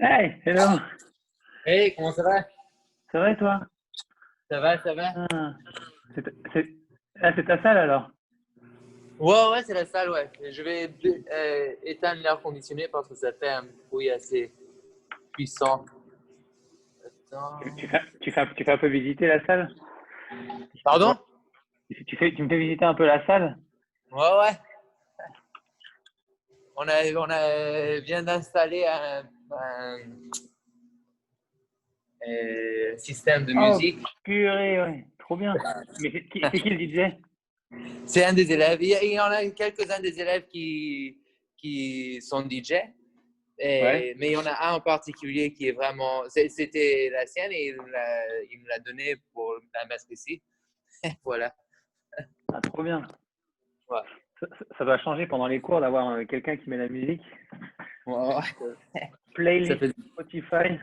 Hey, hello. Hey, comment ça va? Ça va et toi? Ça va, ça va? Ah, c'est c'est- c'est ta salle alors? Ouais, ouais, c'est la salle, ouais. Je vais éteindre l'air conditionné parce que ça fait un bruit assez puissant. Attends. Tu fais un peu visiter la salle? Pardon? Tu me fais visiter un peu la salle? Ouais, ouais. Vient d'installer un système de Oh, musique. purée, ouais, trop bien. Mais c'est qui le DJ? C'est un des élèves. Il y en a quelques-uns des élèves qui sont DJ. Ouais. Mais il y en a un en particulier qui est vraiment. C'était la sienne et il me l'a donné pour la mettre ici. Voilà. Ah, trop bien. Ouais. Ça doit changer pendant les cours d'avoir quelqu'un qui met la musique. Ouais, Euh, ça Playlist fait. Spotify.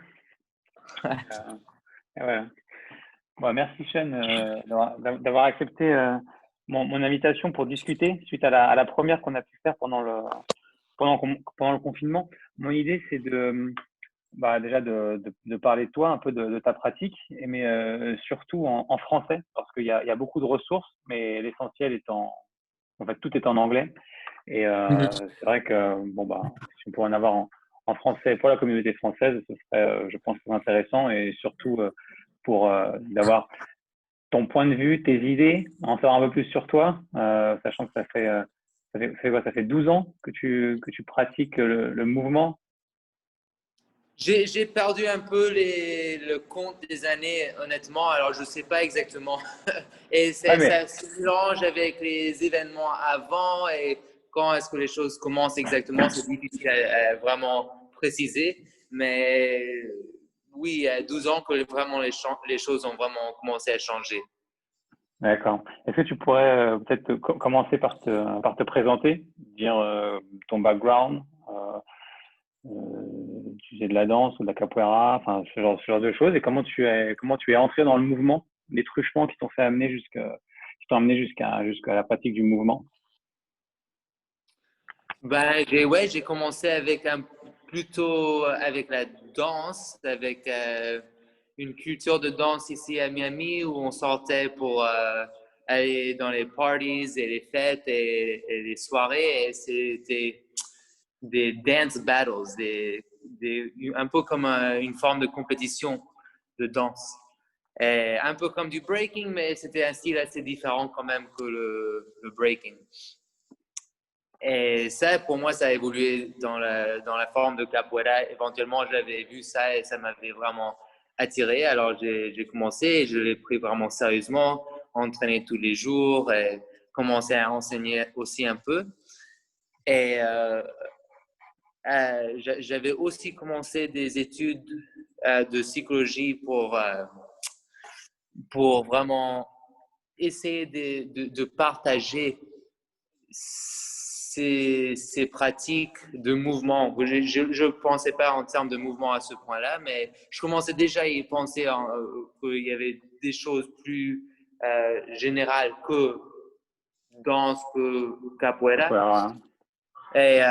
Et voilà. Bon, merci Sean d'avoir accepté mon invitation pour discuter suite à à la première qu'on a pu faire pendant le confinement. Mon idée, c'est déjà de parler de toi, un peu de ta pratique, mais surtout en français, parce il y a beaucoup de ressources, mais l'essentiel en fait, tout est en anglais. Et Mhm. c'est vrai que, bon, bah, si on pourrait en avoir en français pour la communauté française, ce serait, je pense, très intéressant et surtout pour d'avoir ton point de vue, tes idées, en savoir un peu plus sur toi, sachant que ça fait quoi? Ça fait 12 ans que tu pratiques le mouvement. J'ai perdu un peu le compte des années, honnêtement. Alors, je ne sais pas exactement. Et Ouais, ça mais se mélange avec les événements avant et quand est-ce que les choses commencent exactement. C'est difficile à vraiment préciser. Mais oui, il y a 12 ans que vraiment les choses ont vraiment commencé à changer. d'accord. Est-ce que tu pourrais peut-être commencer par te présenter, dire ton background, tu faisais de la danse ou de la capoeira, enfin ce genre de choses, et comment tu es entré dans le mouvement, les truchements qui t'ont fait amener qui t'ont amené jusqu'à la pratique du mouvement. Ben, j'ai commencé avec plutôt avec la danse, avec une culture de danse ici à Miami où on sortait pour aller dans les parties et les fêtes et les soirées. Et c'était des dance battles, un peu comme une forme de compétition de danse. Et un peu comme du breaking, mais c'était un style assez différent quand même que le breaking. Et ça, pour moi, ça a évolué dans la forme de capoeira. Éventuellement, j'avais vu ça et ça m'avait vraiment attiré. Alors, j'ai commencé et je l'ai pris vraiment sérieusement, entraîné tous les jours et commencé à enseigner aussi un peu. Et j'avais aussi commencé des études de psychologie pour vraiment essayer de partager ces pratiques de mouvement. Je ne pensais pas en termes de mouvement à ce point-là, mais je commençais déjà à y penser qu'il y avait des choses plus générales que danse, que capoeira. Capoeira, hein. Et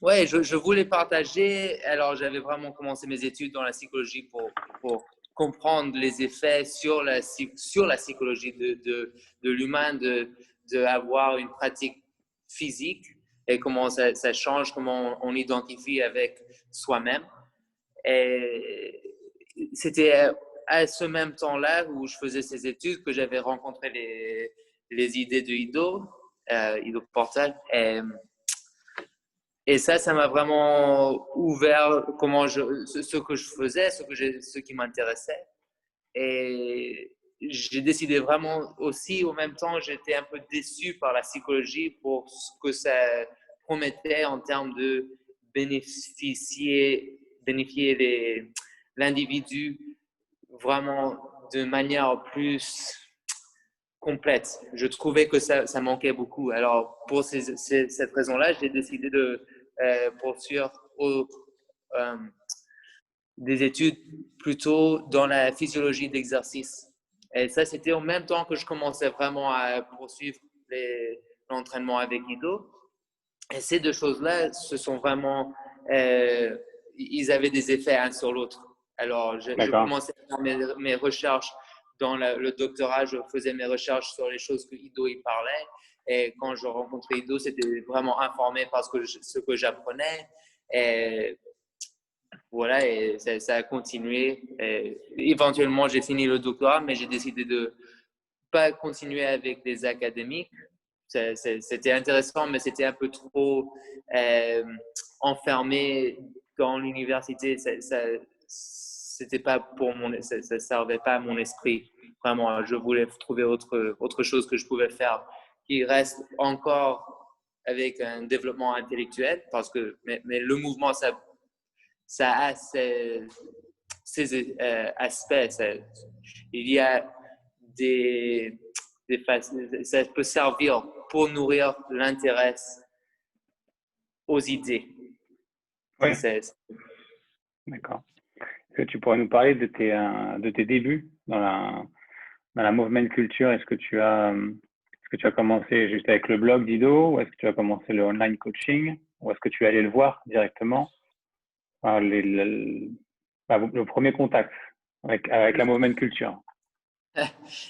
ouais, je voulais partager. Alors, j'avais vraiment commencé mes études dans la psychologie pour comprendre les effets sur la psychologie de l'humain, avoir une pratique physique et comment ça change, comment on identifie avec soi-même. Et c'était à ce même temps-là où je faisais ces études que j'avais rencontré les idées de Ido Portal. Et ça m'a vraiment ouvert ce que je faisais, ce qui m'intéressait. Et j'ai décidé vraiment aussi, au même temps, j'étais un peu déçu par la psychologie pour ce que ça promettait en termes de bénéficier l'individu vraiment de manière plus complète. Je trouvais que ça manquait beaucoup. Alors, pour cette raison-là, j'ai décidé de poursuivre euh, des études plutôt dans la physiologie d'exercice. Et ça, c'était en même temps que je commençais vraiment à poursuivre l'entraînement avec Ido. Et ces deux choses-là se sont vraiment ils avaient des effets un sur l'autre. Alors, je commençais à faire mes recherches dans le doctorat. Je faisais mes recherches sur les choses que Ido il parlait. Et quand je rencontrais Ido, c'était vraiment informé par ce que j'apprenais. Et voilà, et ça a continué. Et éventuellement, j'ai fini le doctorat, mais j'ai décidé de pas continuer avec des académiques. C'était intéressant, mais c'était un peu trop enfermé dans l'université. C'était pas pour ça servait pas à mon esprit. Vraiment, je voulais trouver autre chose que je pouvais faire qui reste encore avec un développement intellectuel, parce que mais le mouvement, ça a ses aspects. Il y a ça peut servir pour nourrir l'intérêt aux idées. Oui. D'accord. Est-ce que tu pourrais nous parler de tes débuts dans la movement culture? Est-ce que tu as commencé juste avec le blog d'Ido, ou est-ce que tu as commencé le online coaching, ou est-ce que tu es allé le voir directement? Le premier contact avec la movement culture.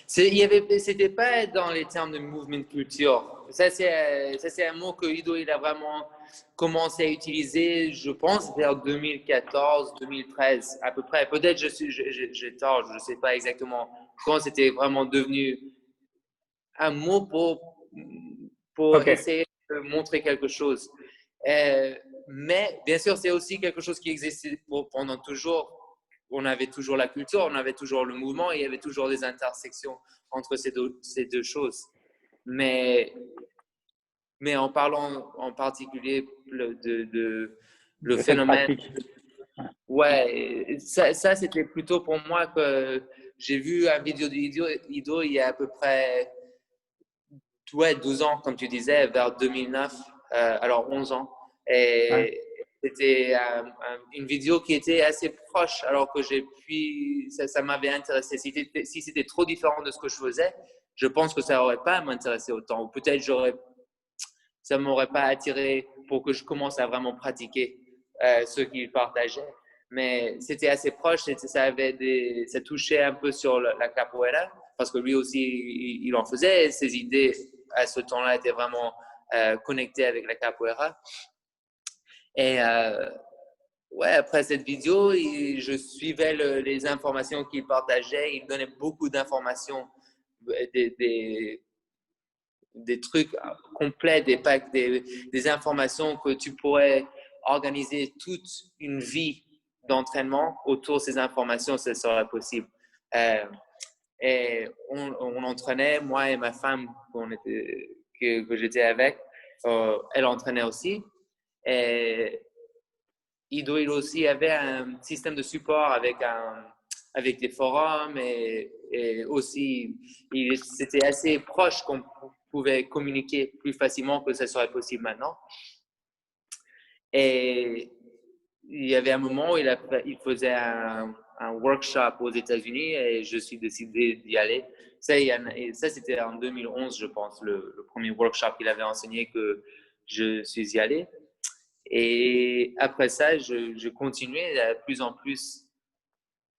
C'était pas dans les termes de movement culture. Ça, c'est un mot que Ido il a vraiment commencé à utiliser, je pense, vers 2014, 2013, à peu près. Peut-être j'ai tort, je ne sais pas exactement quand c'était vraiment devenu un mot pour essayer de montrer quelque chose. Mais bien sûr, c'est aussi quelque chose qui existait pendant toujours. On avait toujours la culture, on avait toujours le mouvement, et il y avait toujours des intersections entre ces deux choses. Mais en parlant en particulier de le phénomène, ouais, ça c'était plutôt pour moi que j'ai vu une vidéo d'Ido il y a à peu près 12 ans, comme tu disais, vers 2009, alors 11 ans. Et c'était une vidéo qui était assez proche, alors que ça m'avait intéressé. Si c'était trop différent de ce que je faisais, je pense que ça n'aurait pas m'intéressé autant. Ou peut-être ça ne m'aurait pas attiré pour que je commence à vraiment pratiquer ce qu'il partageait. Mais c'était assez proche, ça touchait un peu sur la capoeira, parce que lui aussi, il en faisait. Ses idées à ce temps-là étaient vraiment connectées avec la capoeira. Et ouais, après cette vidéo, je suivais les informations qu'il partageait. Il donnait beaucoup d'informations, des trucs complets, des informations que tu pourrais organiser toute une vie d'entraînement autour de ces informations, ce serait possible. Et on entraînait, moi et ma femme que j'étais avec, elle entraînait aussi. Et Ido aussi avait un système de support avec des forums, et aussi c'était assez proche qu'on pouvait communiquer plus facilement que ce serait possible maintenant. Et il y avait un moment où il faisait un workshop aux États-Unis, et je suis décidé d'y aller. Ça, c'était en 2011, je pense, le premier workshop qu'il avait enseigné, que je suis y allé. Et après ça, je continuais de plus en plus.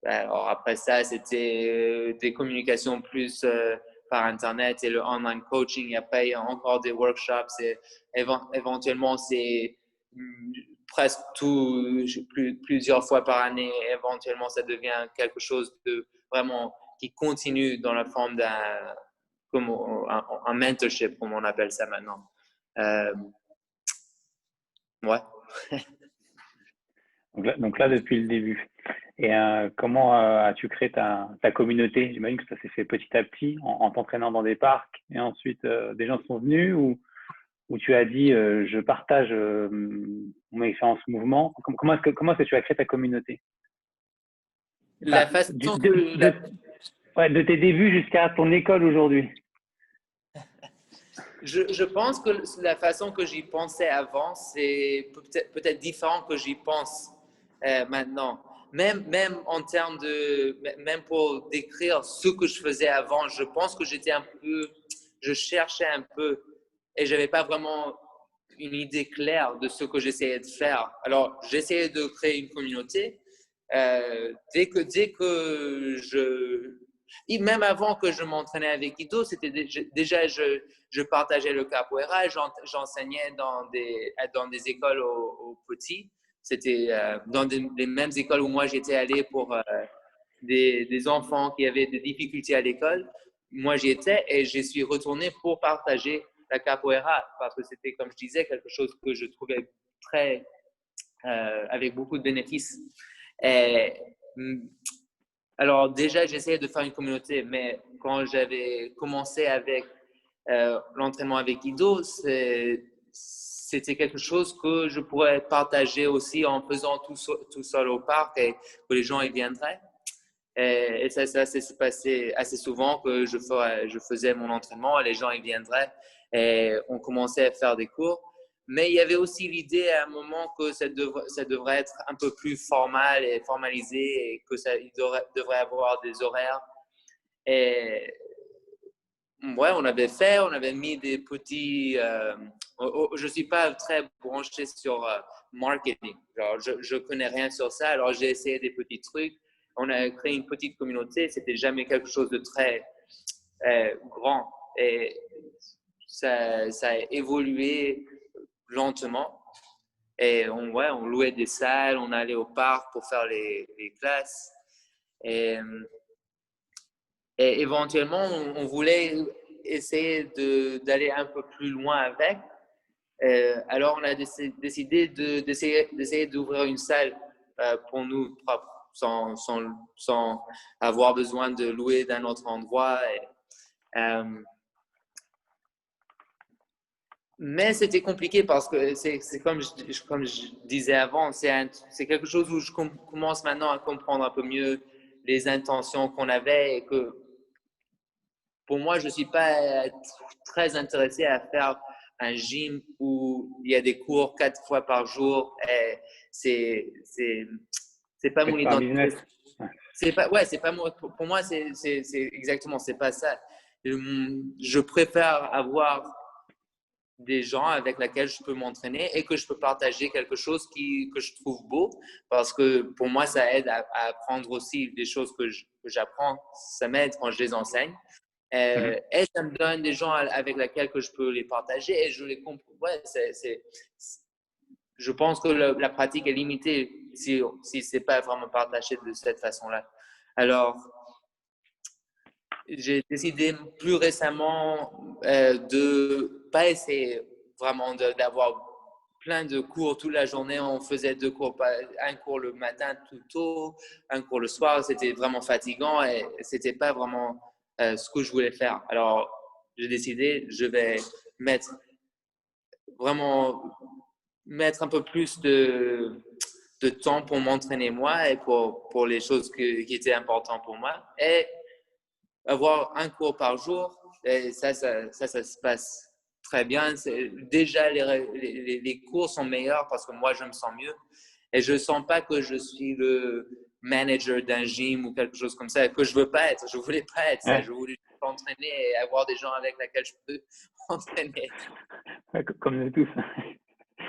Alors après ça, c'était des communications plus par Internet et le online coaching. Et après, il y a encore des workshops. Et éventuellement, c'est presque plusieurs fois par année. Éventuellement, ça devient quelque chose de vraiment qui continue dans la forme comme un mentorship, comme on appelle ça maintenant. Ouais. Donc là, depuis le début. Et comment as-tu créé ta communauté? J'imagine que ça s'est fait petit à petit, en t'entraînant dans des parcs, et ensuite des gens sont venus, ou tu as dit je partage mon expérience mouvement. Comment est-ce que tu as créé ta communauté? La façon de tes débuts jusqu'à ton école aujourd'hui. Je pense que la façon que j'y pensais avant, c'est peut-être différent que j'y pense maintenant. Même en termes même pour décrire ce que je faisais avant, je pense que je cherchais un peu, et j'avais pas vraiment une idée claire de ce que j'essayais de faire. Alors, j'essayais de créer une communauté. Dès que et même avant que je m'entraînais avec Ido, c'était déjà je partageais le capoeira, j'enseignais dans des écoles aux petits. C'était dans les mêmes écoles où moi j'étais allé pour des enfants qui avaient des difficultés à l'école. Moi j'y étais et je suis retourné pour partager la capoeira parce que c'était, comme je disais, quelque chose que je trouvais très avec beaucoup de bénéfices. Et, alors déjà, j'essayais de faire une communauté, mais quand j'avais commencé avec l'entraînement avec Ido, c'était quelque chose que je pourrais partager aussi en faisant tout seul au parc et que les gens y viendraient. Et ça s'est passé assez souvent que je faisais mon entraînement et les gens y viendraient et on commençait à faire des cours. Mais il y avait aussi l'idée à un moment que ça devrait être un peu plus formal et formalisé et que il devrait avoir des horaires. Et ouais, on avait mis des petits. Je suis pas très branché sur marketing. Genre, je connais rien sur ça. Alors j'ai essayé des petits trucs. On a créé une petite communauté. C'était jamais quelque chose de très grand et ça a évolué lentement. Et on louait des salles, on allait au parc pour faire les classes. Et éventuellement, on voulait essayer d'aller un peu plus loin avec. Alors, on a décidé d'essayer d'ouvrir une salle pour nous propres, sans avoir besoin de louer d'un autre endroit. Mais c'était compliqué parce que c'est comme je disais avant, c'est quelque chose où je commence maintenant à comprendre un peu mieux les intentions qu'on avait et que pour moi, je ne suis pas très intéressé à faire un gym où il y a des cours 4 fois par jour. Et c'est pas mon C'est pas un identité. business. C'est pas moi. Pour moi, c'est exactement, c'est pas ça. Je préfère avoir des gens avec lesquels je peux m'entraîner et que je peux partager quelque chose que je trouve beau parce que pour moi, ça aide à apprendre aussi des choses que j'apprends. Ça m'aide quand je les enseigne. Et ça me donne des gens avec lesquels que je peux les partager et je les comprends. Ouais, je pense que la pratique est limitée si ce n'est pas vraiment partagé de cette façon-là. Alors, j'ai décidé plus récemment de pas essayer vraiment d'avoir plein de cours toute la journée. On faisait 2 cours, un cours le matin tout tôt, un cours le soir. C'était vraiment fatigant et c'était pas vraiment ce que je voulais faire. Alors, j'ai décidé, je vais mettre un peu plus de temps pour m'entraîner moi et pour les choses qui étaient importantes pour moi. Et avoir un cours par jour, et ça se passe très bien. Déjà, les cours sont meilleurs parce que moi, je me sens mieux. Et je ne sens pas que je suis le manager d'un gym ou quelque chose comme ça, que je ne veux pas être. Je ne voulais pas être ça. Je voulais m'entraîner et avoir des gens avec lesquels je peux m'entraîner. Comme nous tous.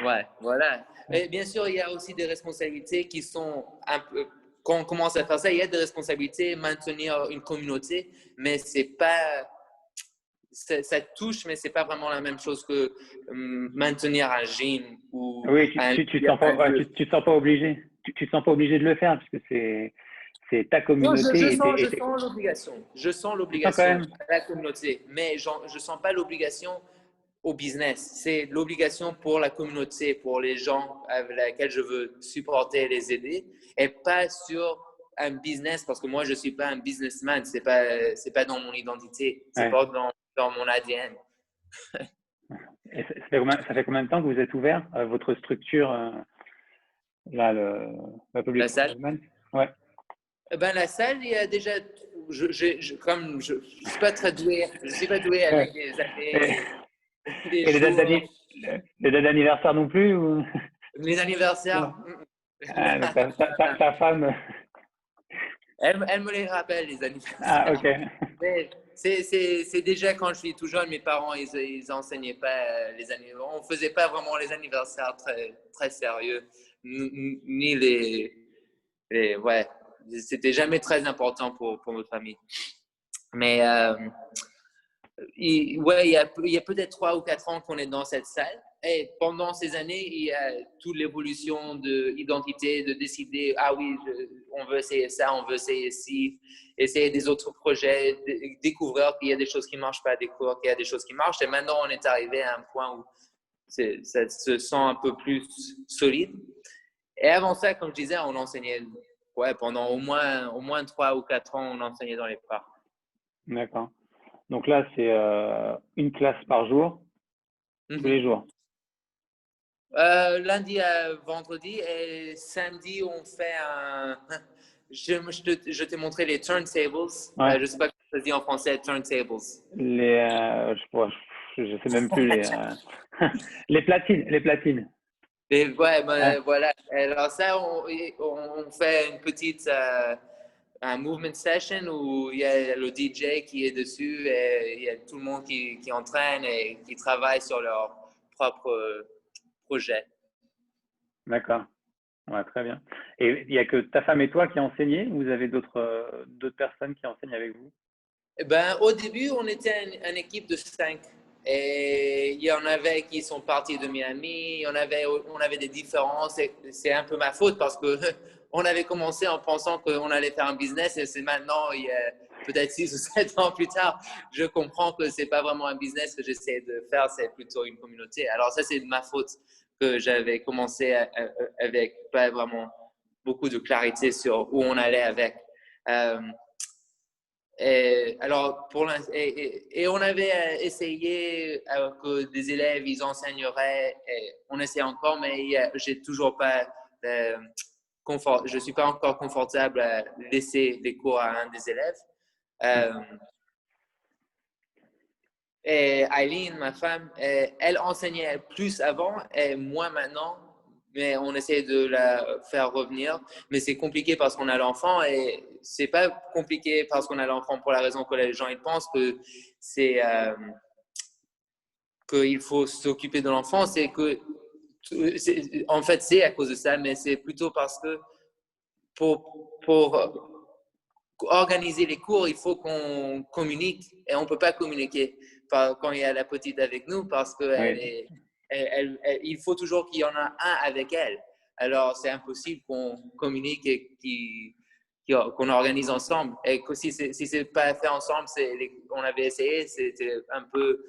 Ouais, voilà. Mais bien sûr, il y a aussi des responsabilités qui sont un peu. Quand on commence à faire ça, il y a des responsabilités, maintenir une communauté, mais c'est pas. Ça touche, mais c'est pas vraiment la même chose que maintenir un gym ou Oui, tu te sens pas, ouais, tu te sens pas obligé. Tu te sens pas obligé de le faire parce que c'est ta Non, communauté je sens l'obligation. Je sens tu sens quand l'obligation même. à la communauté, mais je ne sens pas l'obligation au business. C'est l'obligation pour la communauté, pour les gens avec lesquels je veux supporter et les aider, et pas sur un business, parce que moi, je ne suis pas un businessman. C'est pas dans mon identité. C'est Ouais. pas dans mon ADN. Et ça fait combien de temps que vous êtes ouvert, votre structure, là, la Public La salle? Management? Ouais. La salle, il y a déjà. Comme je suis pas très doué. Je suis pas doué Ouais. avec les années, les Et jours, les dates d'anniversaire non plus ou... les anniversaires. Donc ta femme. Elle me les rappelle, les anniversaires. Ah, ok. c'est déjà quand je suis tout jeune, mes parents, ils enseignaient pas les anniversaires. On faisait pas vraiment les anniversaires très, très sérieux, ni ouais, c'était jamais très important pour notre famille. Mais ouais, il y a peut-être 3 ou 4 ans qu'on est dans cette salle. Et pendant ces années, il y a toute l'évolution de l'identité, de décider, ah oui, on veut essayer ça, on veut essayer ci, essayer des autres projets, découvrir qu'il y a des choses qui ne marchent pas, découvrir qu'il y a des choses qui marchent. Et maintenant, on est arrivé à un point où ça se sent un peu plus solide. Et avant ça, comme je disais, on enseignait, ouais, pendant au moins 3 ou 4 ans, on enseignait dans les parcs. D'accord. Donc là, c'est une classe par jour, tous les jours. Lundi à vendredi et samedi, on fait un. Je t'ai montré les turntables. Ouais. Je ne sais pas comment ça se dit en français, turntables. Je sais même plus les platines, les platines. Ouais, Ouais. voilà. Alors ça, on fait une petite un movement session où il y a le DJ qui est dessus et il y a tout le monde qui entraîne et qui travaille sur leur propre projet. D'accord. Ouais, très bien. Et il n'y a que ta femme et toi qui enseignez ou vous avez d'autres personnes qui enseignent avec vous? Eh ben, au début, on était une équipe de 5. Et il y en avait qui sont partis de Miami. On avait des différences. C'est un peu ma faute parce que on avait commencé en pensant qu'on allait faire un business et c'est maintenant, il y a peut-être 6 ou 7 ans plus tard, je comprends que c'est pas vraiment un business que j'essaie de faire, c'est plutôt une communauté. Alors ça, c'est de ma faute que j'avais commencé avec pas vraiment beaucoup de clarité sur où on allait avec. Alors, et on avait essayé que des élèves, ils enseigneraient, et on essaie encore, mais j'ai toujours pas je suis pas encore confortable à laisser les cours à un des élèves. Et Eileen, ma femme, elle enseignait plus avant et moi maintenant, mais on essaie de la faire revenir. Mais c'est compliqué parce qu'on a l'enfant et c'est pas compliqué parce qu'on a l'enfant pour la raison que les gens ils pensent que c'est qu'il faut s'occuper de l'enfant. C'est que en fait c'est à cause de ça, mais c'est plutôt parce que pour organiser les cours, il faut qu'on communique et on ne peut pas communiquer quand il y a la petite avec nous parce Oui. il faut toujours qu'il y en a un avec elle. Alors, c'est impossible qu'on communique et qu'on organise ensemble. Et que si ce n'est pas fait ensemble, on avait essayé, c'était un peu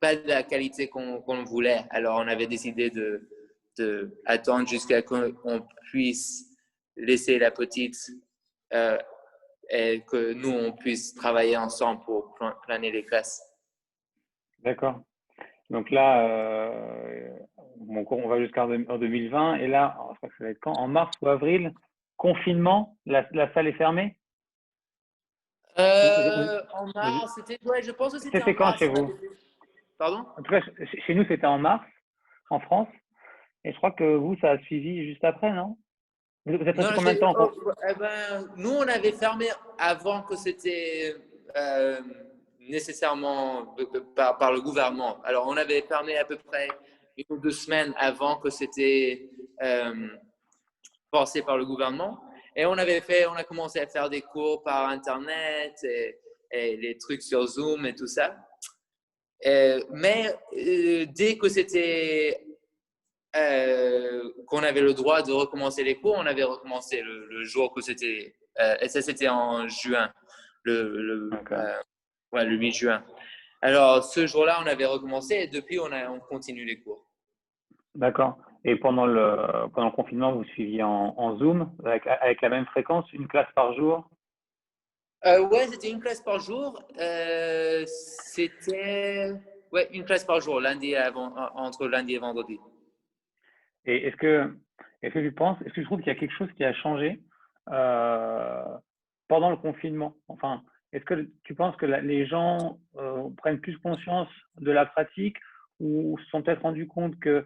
pas de la qualité qu'on voulait. Alors, on avait décidé de attendre jusqu'à ce qu'on puisse laisser la petite et que nous, on puisse travailler ensemble pour planer les classes. D'accord. Donc là, on va jusqu'en 2020 et là, je crois que ça va être quand? En mars ou avril, confinement, la salle est fermée? En mars, ouais, je pense que c'était en C'était quand mars. chez vous? Pardon? En tout cas, chez nous, c'était en mars, en France. Et je crois que vous, ça a suivi juste après, non? Vous êtes Non, resté combien de temps? nous, on avait fermé avant que c'était nécessairement par le gouvernement. Alors, on avait fermé à peu près 1 ou 2 semaines avant que c'était forcé par le gouvernement. Et on a commencé à faire des cours par Internet et les trucs sur Zoom et tout ça. Mais dès que c'était qu'on avait le droit de recommencer les cours, on avait recommencé le jour que c'était, et ça c'était en juin, ouais, le 8 juin. Alors ce jour-là, on avait recommencé et depuis, on continue les cours. D'accord. Et pendant le confinement, vous suiviez en Zoom avec la même fréquence, une classe par jour? Ouais, c'était une classe par jour. C'était ouais, une classe par jour, entre lundi et vendredi. Et est-ce que tu trouves qu'il y a quelque chose qui a changé euh, pendant le confinement? Enfin, est-ce que tu penses que les gens prennent plus conscience de la pratique ou se sont peut-être rendus compte que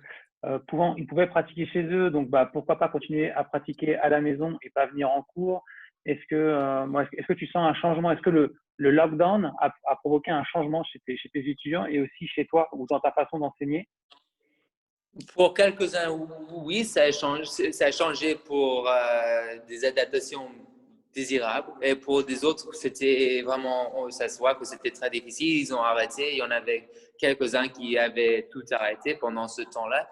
ils pouvaient pratiquer chez eux, donc bah, pourquoi pas continuer à pratiquer à la maison et pas venir en cours? Est-ce que tu sens un changement? Est-ce que le lockdown a provoqué un changement chez tes étudiants et aussi chez toi ou dans ta façon d'enseigner? Pour quelques-uns, oui, ça a changé pour des adaptations désirables. Et pour des autres, c'était vraiment, ça se voit que c'était très difficile. Ils ont arrêté. Il y en avait quelques-uns qui avaient tout arrêté pendant ce temps-là.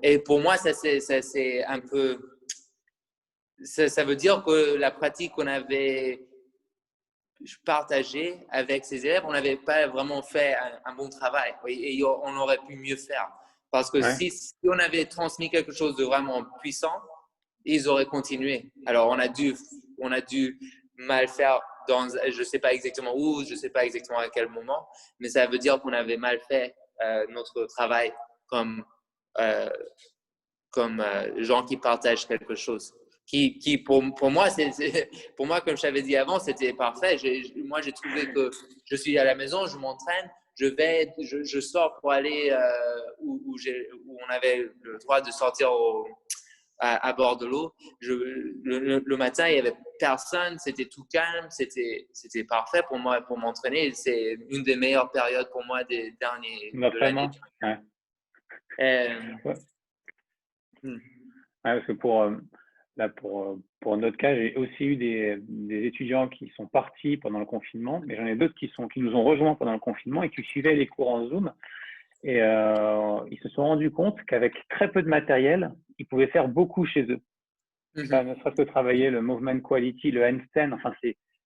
Et pour moi, ça c'est un peu, ça veut dire que la pratique qu'on avait partagée avec ces élèves, on n'avait pas vraiment fait un bon travail. Et on aurait pu mieux faire. Parce que Ouais. si on avait transmis quelque chose de vraiment puissant, ils auraient continué. Alors, on a dû mal faire dans, je ne sais pas exactement où, je ne sais pas exactement à quel moment, mais ça veut dire qu'on avait mal fait notre travail comme, euh, gens qui partagent quelque chose. Qui pour moi, pour moi, comme je t'avais dit avant, c'était parfait. Moi, j'ai trouvé que je suis à la maison, je m'entraîne, je sors pour aller où on avait le droit de sortir à bord de l'eau. Le matin, il n'y avait personne, c'était tout calme, c'était parfait pour moi pour m'entraîner. C'est une des meilleures périodes pour moi des derniers de l'année. L'entraînement? Ouais. Euh, Ouais. hmm. Ouais, parce que là, pour notre cas, j'ai aussi eu des étudiants qui sont partis pendant le confinement, mais j'en ai d'autres qui nous ont rejoints pendant le confinement et qui suivaient les cours en Zoom. Et ils se sont rendus compte qu'avec très peu de matériel, ils pouvaient faire beaucoup chez eux. Ça, ne serait-ce que travailler le movement quality, le handstand, enfin,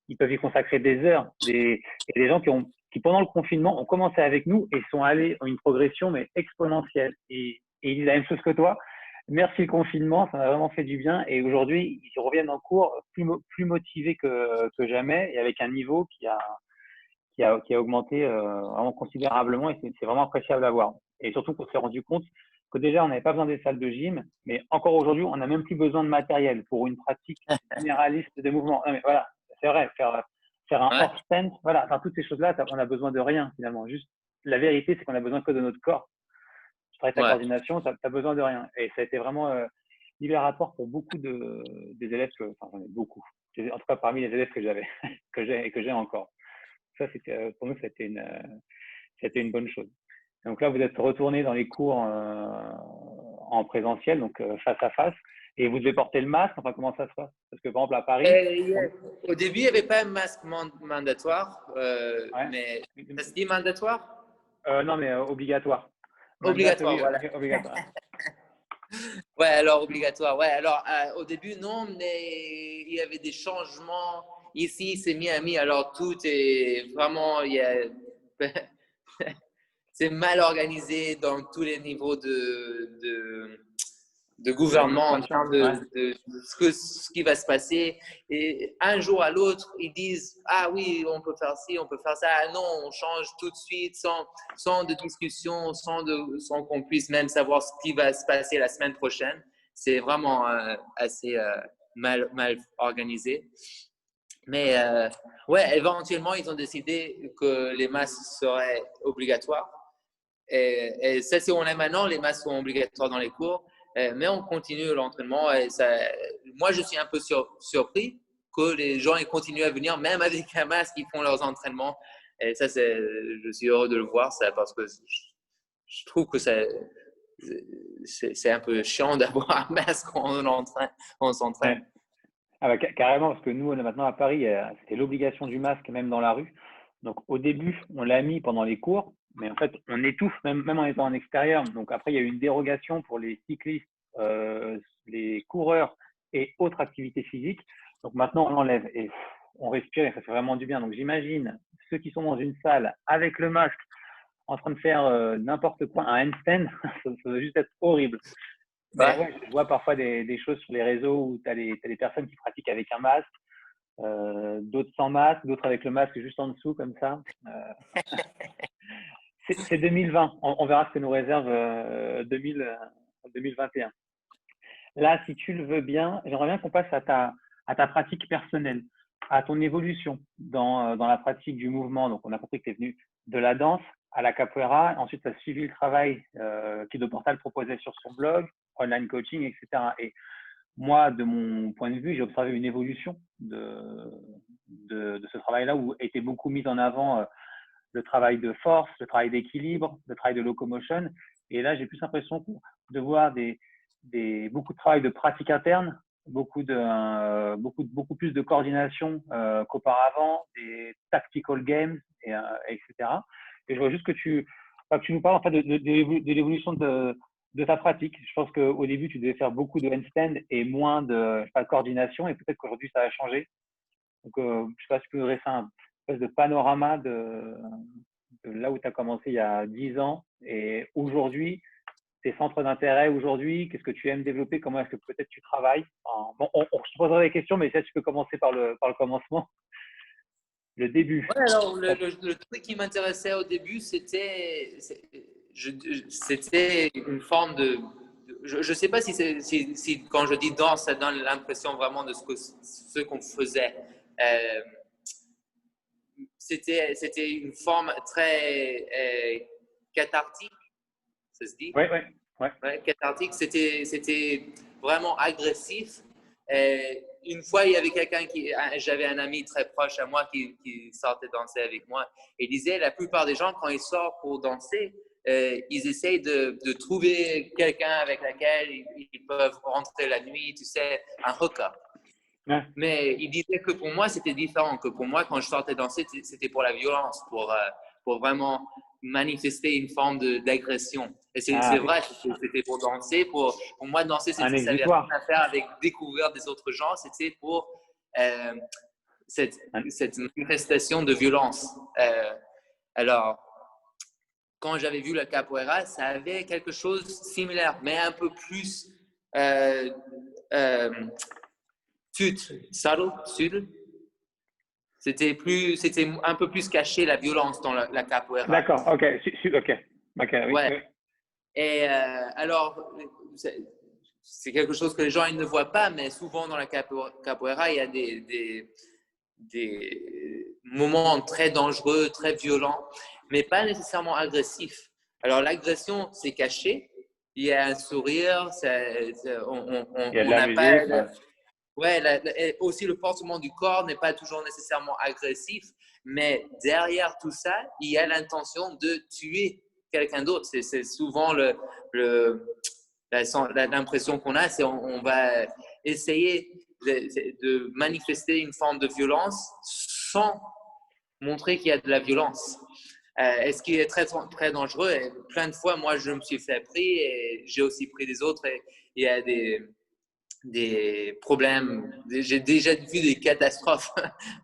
ils peuvent y consacrer des heures. Il y a des gens qui, pendant le confinement, ont commencé avec nous et ont une progression, mais exponentielle. Et ils disent la même chose que toi. Merci le confinement, ça m'a vraiment fait du bien. Et aujourd'hui, ils reviennent en cours plus motivés que jamais et avec un niveau qui a augmenté vraiment considérablement et c'est vraiment appréciable à voir. Et surtout qu'on s'est rendu compte que déjà, on n'avait pas besoin des salles de gym, mais encore aujourd'hui, on n'a même plus besoin de matériel pour une pratique généraliste des mouvements. Non, mais voilà, c'est vrai, faire un Ouais, hors stand, voilà, enfin, toutes ces choses-là, on a besoin de rien finalement. Juste, la vérité, c'est qu'on a besoin que de notre corps. Tu travailles ta ouais, coordination, tu as besoin de rien. Et ça a été vraiment libérateur pour beaucoup des élèves enfin, j'en ai beaucoup. En tout cas, parmi les élèves que j'avais, que j'ai encore. Ça, pour nous, c'était une bonne chose. Donc là, vous êtes retourné dans les cours en présentiel, donc face à face, et vous devez porter le masque. Enfin, comment ça se passe? Parce que par exemple à Paris, Au début, il n'y avait pas un masque mandatoire, ouais, mais ça se dit mandatoire? non mais obligatoire. Obligatoire, Mandatory, voilà. obligatoire. Ouais, alors obligatoire. Ouais, alors au début, non, mais il y avait des changements. Ici, c'est Miami, alors tout est vraiment, c'est mal organisé dans tous les niveaux de gouvernement en L'administration, termes ouais. de ce qui va se passer. Et un jour à l'autre, ils disent, ah oui, on peut faire ci, on peut faire ça. Ah non, on change tout de suite sans de discussion, sans qu'on puisse même savoir ce qui va se passer la semaine prochaine. C'est vraiment assez mal organisé. Mais ouais, éventuellement, ils ont décidé que les masques seraient obligatoires. Et ça, c'est où on est maintenant. Les masques sont obligatoires dans les cours. Mais on continue l'entraînement. Moi, je suis un peu surpris que les gens ils continuent à venir, même avec un masque, ils font leurs entraînements. Et ça, je suis heureux de le voir, ça, parce que je trouve que c'est un peu chiant d'avoir un masque quand on Ouais. s'entraîne. Ah bah, carrément, parce que nous, on est maintenant à Paris, c'était l'obligation du masque même dans la rue. Donc au début, on l'a mis pendant les cours, mais en fait, on étouffe même en étant en extérieur. Donc après, il y a eu une dérogation pour les cyclistes, les coureurs et autres activités physiques. Donc maintenant, on l'enlève et on respire et ça fait vraiment du bien. Donc j'imagine ceux qui sont dans une salle avec le masque en train de faire n'importe quoi, un handstand, ça doit juste être horrible. Mais Ouais. ouais, je vois parfois des choses sur les réseaux où tu as des personnes qui pratiquent avec un masque, d'autres sans masque, d'autres avec le masque juste en dessous, comme ça. C'est 2020. On verra ce que nous réserve 2021. Là, si tu le veux bien, j'aimerais bien qu'on passe à ta pratique personnelle, à ton évolution dans la pratique du mouvement. Donc, on a compris que tu es venu de la danse à la capoeira. Ensuite, tu as suivi le travail qu'Ido Portal proposait sur son blog, online coaching, etc. Et moi, de mon point de vue, j'ai observé une évolution de ce travail-là où était beaucoup mis en avant le travail de force, le travail d'équilibre, le travail de locomotion. Et là, j'ai plus l'impression de voir beaucoup de travail de pratique interne, beaucoup plus de coordination qu'auparavant, des tactical games, etc. Et je vois juste que tu nous parles en fait de l'évolution de ta pratique. Je pense qu'au début, tu devais faire beaucoup de handstand et moins de coordination, et peut-être qu'aujourd'hui, ça a changé. Donc, je sais pas si tu peux dresser un espèce de panorama de là où tu as commencé il y a 10 ans et aujourd'hui, tes centres d'intérêt aujourd'hui, qu'est-ce que tu aimes développer, comment est-ce que peut-être tu travailles. Enfin, bon, on se posera des questions, mais si tu peux commencer par le commencement, le début. Ouais, alors le truc qui m'intéressait au début, c'était une forme je ne sais pas si quand je dis danse, ça donne l'impression vraiment de ce qu'on faisait. Euh, c'était une forme très cathartique, ça se dit? Oui, oui, ouais. Ouais, cathartique, c'était vraiment agressif. Une fois, il y avait j'avais un ami très proche à moi qui sortait danser avec moi. Et il disait, la plupart des gens, quand ils sortent pour danser, ils essayent de trouver quelqu'un avec laquelle ils peuvent rentrer la nuit, tu sais, un hookup. Ouais. Mais il disait que pour moi, c'était différent, que pour moi, quand je sortais danser, c'était pour la violence, pour vraiment manifester une forme d'agression. Et c'est Oui. vrai, c'était pour danser. Pour moi, danser, ça Un n'avait rien exutoire. à faire avec découvrir des autres gens. C'était pour euh, cette, Un- cette manifestation de violence. Alors, quand j'avais vu le capoeira, ça avait quelque chose de similaire, mais un peu plus euh, euh, subtle. C'était un peu plus caché la violence dans la capoeira. D'accord, ok, ok, ok, oui, Ouais. oui. Et alors, c'est quelque chose que les gens ils ne voient pas, mais souvent dans la capoeira, il y a des moments très dangereux, très violents, mais pas nécessairement agressifs. Alors, l'agression, c'est caché. Il y a un sourire, Il y a de on la n'a pas. musique, ouais. Ouais, et aussi le portement du corps n'est pas toujours nécessairement agressif, mais derrière tout ça, il y a l'intention de tuer quelqu'un d'autre. C'est souvent l'impression qu'on a, c'est on va essayer de manifester une forme de violence sans montrer qu'il y a de la violence. Et ce qui est très, très dangereux, et plein de fois, moi, je me suis fait pris et j'ai aussi pris des autres. Et il y a des problèmes. J'ai déjà vu des catastrophes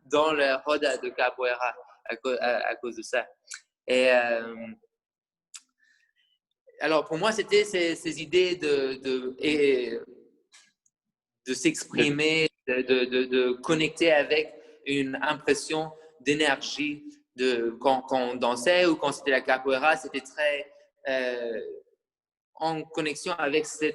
dans la roda de capoeira à cause de ça. Et alors, pour moi, c'était ces idées de De- s'exprimer, de connecter avec une impression d'énergie. Quand on dansait ou quand c'était la capoeira, c'était très en connexion avec ce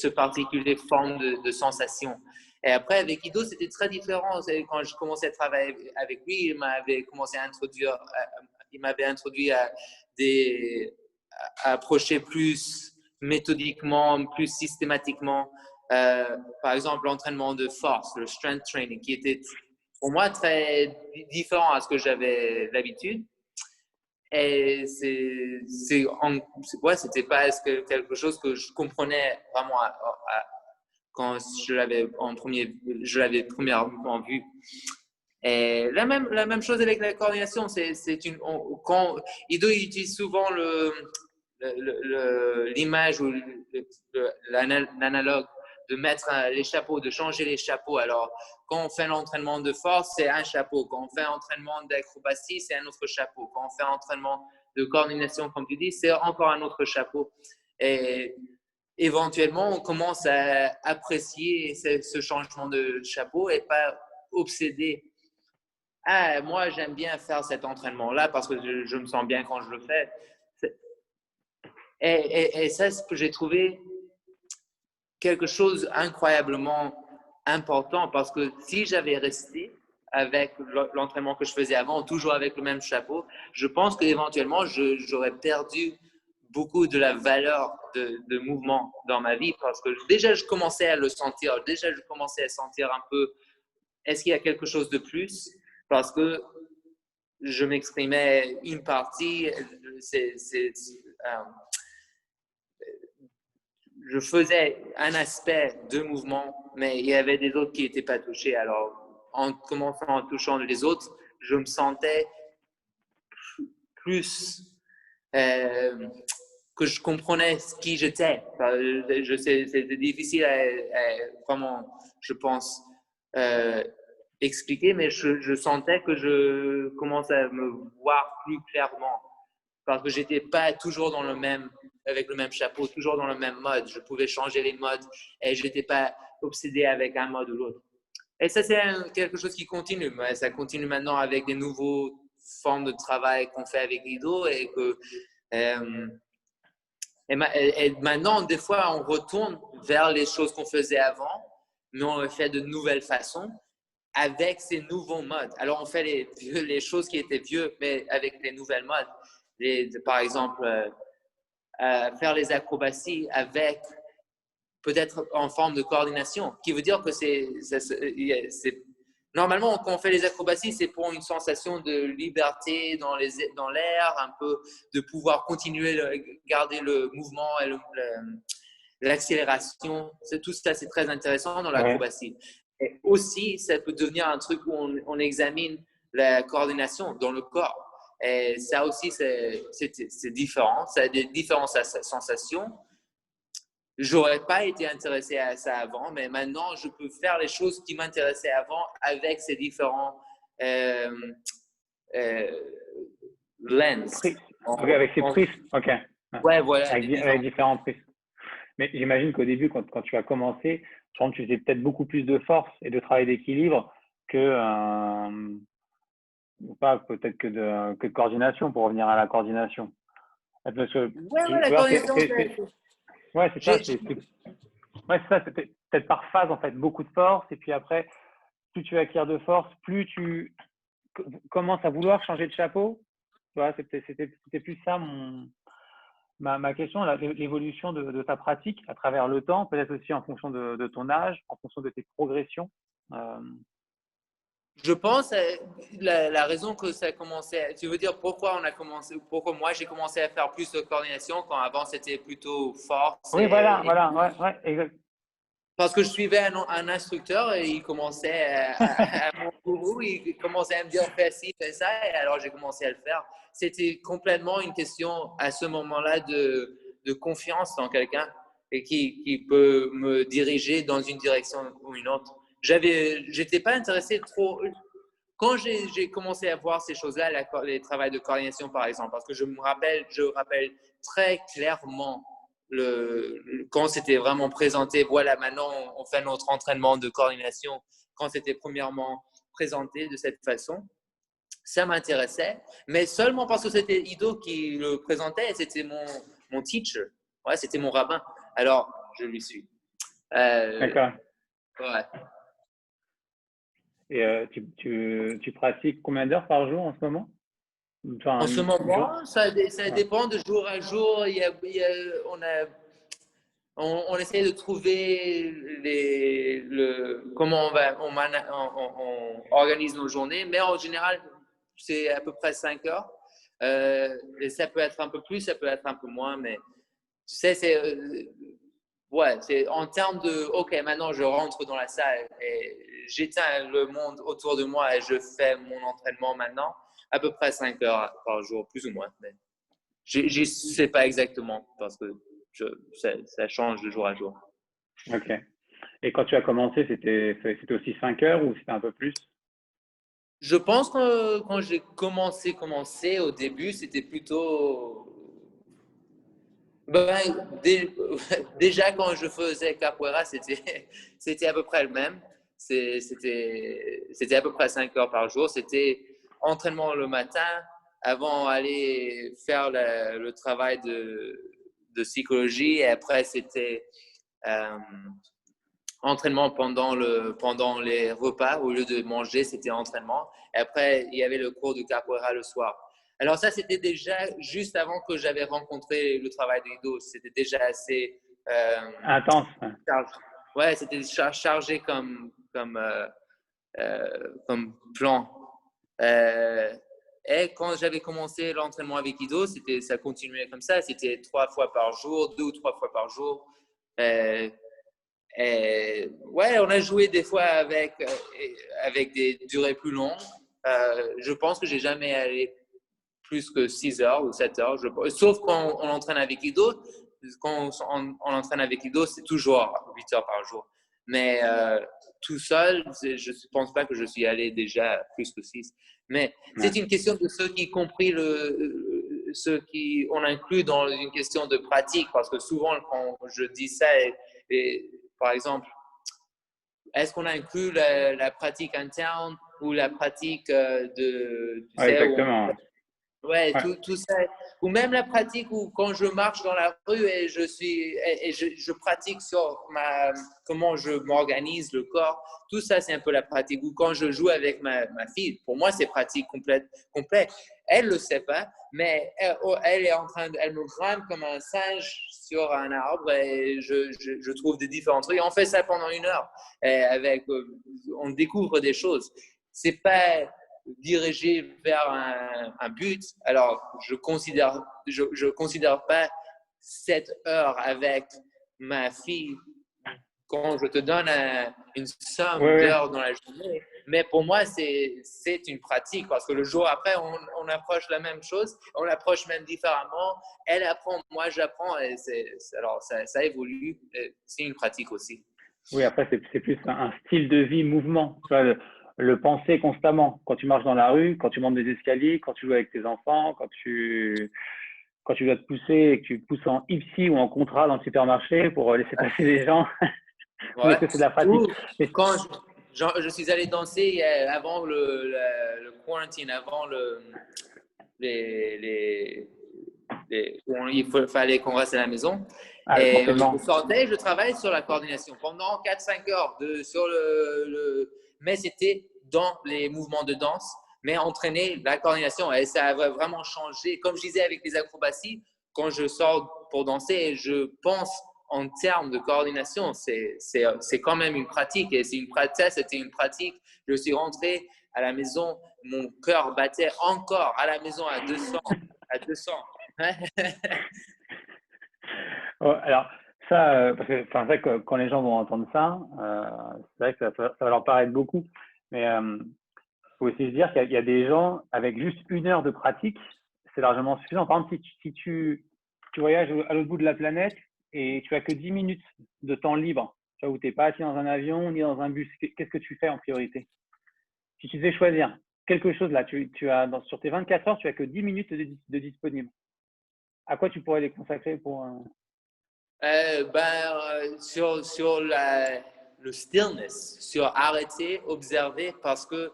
particulier forme de sensation. Et après, avec Ido, c'était très différent. Quand je commençais à travailler avec lui, il m'avait introduit à approcher plus méthodiquement, plus systématiquement. Par exemple, l'entraînement de force, le strength training, qui était pour moi très différent à ce que j'avais l'habitude. Et c'était pas quelque chose que je comprenais vraiment quand je l'avais premièrement vu. Et la même chose avec la coordination, quand Ido utilise souvent l'image ou l'analogue de mettre les chapeaux, de changer les chapeaux. Alors, quand on fait l'entraînement de force, c'est un chapeau. Quand on fait l'entraînement d'acrobatie, c'est un autre chapeau. Quand on fait l'entraînement de coordination, comme tu dis, c'est encore un autre chapeau. Et éventuellement, on commence à apprécier ce changement de chapeau et pas obséder. Ah, moi, j'aime bien faire cet entraînement-là parce que je me sens bien quand je le fais. Et ça, c'est ce que j'ai trouvé quelque chose d'incroyablement important parce que si j'avais resté avec l'entraînement que je faisais avant, toujours avec le même chapeau, je pense qu'éventuellement, j'aurais perdu beaucoup de la valeur de mouvement dans ma vie parce que déjà, je commençais à le sentir. Déjà, je commençais à sentir un peu, est-ce qu'il y a quelque chose de plus? Parce que je m'exprimais une partie, je faisais un aspect de mouvement, mais il y avait des autres qui n'étaient pas touchés. Alors, en commençant en touchant les autres, je me sentais plus que je comprenais qui j'étais. Je sais, c'était difficile à vraiment, je pense, expliquer, mais je sentais que je commençais à me voir plus clairement parce que j'étais pas toujours dans le même, avec le même chapeau, toujours dans le même mode. Je pouvais changer les modes et je n'étais pas obsédé avec un mode ou l'autre. Et ça, c'est quelque chose qui continue. Ça continue maintenant avec des nouvelles formes de travail qu'on fait avec Guido et que et maintenant, des fois, on retourne vers les choses qu'on faisait avant, mais on le fait de nouvelles façons avec ces nouveaux modes. Alors, on fait les choses qui étaient vieux, mais avec les nouvelles modes. Par exemple, faire les acrobaties avec peut-être en forme de coordination, qui veut dire que normalement, quand on fait les acrobaties, c'est pour une sensation de liberté dans l'air, un peu de pouvoir continuer, garder le mouvement et l'accélération. Tout ça, c'est très intéressant dans l'acrobatie. Et aussi, ça peut devenir un truc où on examine la coordination dans le corps. Et ça aussi, c'est différent. Ça a des différentes sensations. J'aurais pas été intéressé à ça avant, mais maintenant, je peux faire les choses qui m'intéressaient avant avec ces différents lens. Ok, avec ces prismes, ok. Ouais, voilà. Avec différents prismes. Mais j'imagine qu'au début, quand tu as commencé, tu faisais peut-être beaucoup plus de force et de travail d'équilibre que, pas peut-être que de coordination, pour revenir à la coordination. Parce que, la coordination, ouais, c'est ça. C'est ça, c'est peut-être par phase, en fait, beaucoup de force. Et puis après, plus tu acquiers de force, plus tu commences à vouloir changer de chapeau. Tu vois, c'était plus ça ma question, l'évolution de ta pratique à travers le temps, peut-être aussi en fonction de ton âge, en fonction de tes progressions. Je pense la raison que ça a commencé, tu veux dire pourquoi moi j'ai commencé à faire plus de coordination quand avant c'était plutôt force. Oui, voilà, ouais, exact. Parce que je suivais un instructeur et il commençait mon gourou, il commençait à me dire fais ci, fais ça, et alors j'ai commencé à le faire. C'était complètement une question à ce moment-là de confiance dans quelqu'un et qui peut me diriger dans une direction ou une autre. J'étais pas intéressé trop. Quand j'ai commencé à voir ces choses-là, les travaux de coordination par exemple, parce que je rappelle très clairement quand c'était vraiment présenté, voilà, maintenant on fait notre entraînement de coordination, quand c'était premièrement présenté de cette façon, ça m'intéressait, mais seulement parce que c'était Ido qui le présentait, c'était mon teacher, ouais, c'était mon rabbin, alors je lui suis. D'accord. Ouais. Et tu pratiques combien d'heures par jour en ce moment? Enfin, En ce moment, ça dépend de jour à jour. On essaie de trouver comment on organise nos journées, mais en général, c'est à peu près 5 heures. Et ça peut être un peu plus, ça peut être un peu moins, mais tu sais, c'est en termes de, OK, maintenant je rentre dans la salle et j'éteins le monde autour de moi et je fais mon entraînement maintenant, à peu près 5 heures par jour, plus ou moins. Mais je ne sais pas exactement parce que ça change de jour à jour. Ok. Et quand tu as commencé, c'était aussi 5 heures ou c'était un peu plus? Je pense que quand j'ai commencé au début, c'était plutôt. Déjà, quand je faisais capoeira, c'était à peu près le même. C'était à peu près 5 heures par jour. C'était entraînement le matin avant d'aller faire le travail de psychologie. Et après, c'était entraînement pendant les repas. Au lieu de manger, c'était entraînement. Et après, il y avait le cours de capoeira le soir. Alors ça, c'était déjà juste avant que j'avais rencontré le travail d'Ido. C'était déjà assez Intense. chargé. Ouais, c'était chargé comme plan. Et quand j'avais commencé l'entraînement avec Ido, ça continuait comme ça. C'était 3 fois par jour, 2 ou 3 fois par jour. Ouais, on a joué des fois avec des durées plus longues. Je pense que j'ai jamais allé plus que 6 heures ou 7 heures. Sauf quand on entraîne avec Ido. Quand on entraîne avec Ido, c'est toujours 8 heures par jour. Mais tout seul, je ne pense pas que je suis allé déjà plus que 6. Mais c'est une question de ceux qui compris ce qui on inclut dans une question de pratique. Parce que souvent, quand je dis ça, par exemple, est-ce qu'on a inclus la pratique interne ou la pratique tu Ouais, sais, exactement. ouais, Ouais. tout ça. Ou même la pratique où quand je marche dans la rue et je pratique sur comment je m'organise le corps, tout ça, c'est un peu la pratique. Ou quand je joue avec ma fille, pour moi, c'est pratique complète. Elle le sait pas, mais elle est en train elle me grimpe comme un singe sur un arbre et je trouve des différents trucs. On fait ça pendant 1 heure on découvre des choses. C'est pas dirigé vers un but. Alors, je considère pas 7 heures avec ma fille quand je te donne une somme Ouais. d'heures dans la journée. Mais pour moi, c'est une pratique parce que le jour après, on approche la même chose, on l'approche même différemment. Elle apprend, moi j'apprends et alors ça évolue. C'est une pratique aussi. Oui, après, c'est plus un style de vie mouvement. Tu vois, le penser constamment. Quand tu marches dans la rue, quand tu montes des escaliers, quand tu joues avec tes enfants, quand tu dois te pousser et que tu pousses en ipsi ou en contrat dans le supermarché pour laisser passer les gens. Ouais. Est-ce que c'est de la pratique? Ou Mais, quand je suis allé danser avant le quarantine, avant les, les, où fallait qu'on reste à la maison. le Et je confinement. sortais, je travaillais sur la coordination pendant 4-5 heures sur mais c'était dans les mouvements de danse, mais entraîner la coordination. Et ça a vraiment changé. Comme je disais avec les acrobaties, quand je sors pour danser, je pense en termes de coordination, c'est quand même une pratique. Et c'était une pratique. Je suis rentré à la maison, mon cœur battait encore à la maison à 200. À 200. Alors, ça, parce que, enfin, c'est vrai que quand les gens vont entendre ça, c'est vrai que ça va leur paraître beaucoup. Mais faut aussi se dire qu'il y a des gens avec juste 1 heure de pratique, c'est largement suffisant. Par exemple, si tu voyages à l'autre bout de la planète et tu as que 10 minutes de temps libre, tu vois, où tu n'es pas assis dans un avion ni dans un bus, qu'est-ce que tu fais en priorité? Si tu devais choisir quelque chose là, sur tes 24 heures, tu as que 10 minutes de disponible. À quoi tu pourrais les consacrer pour… Sur le stillness, sur arrêter, observer, parce que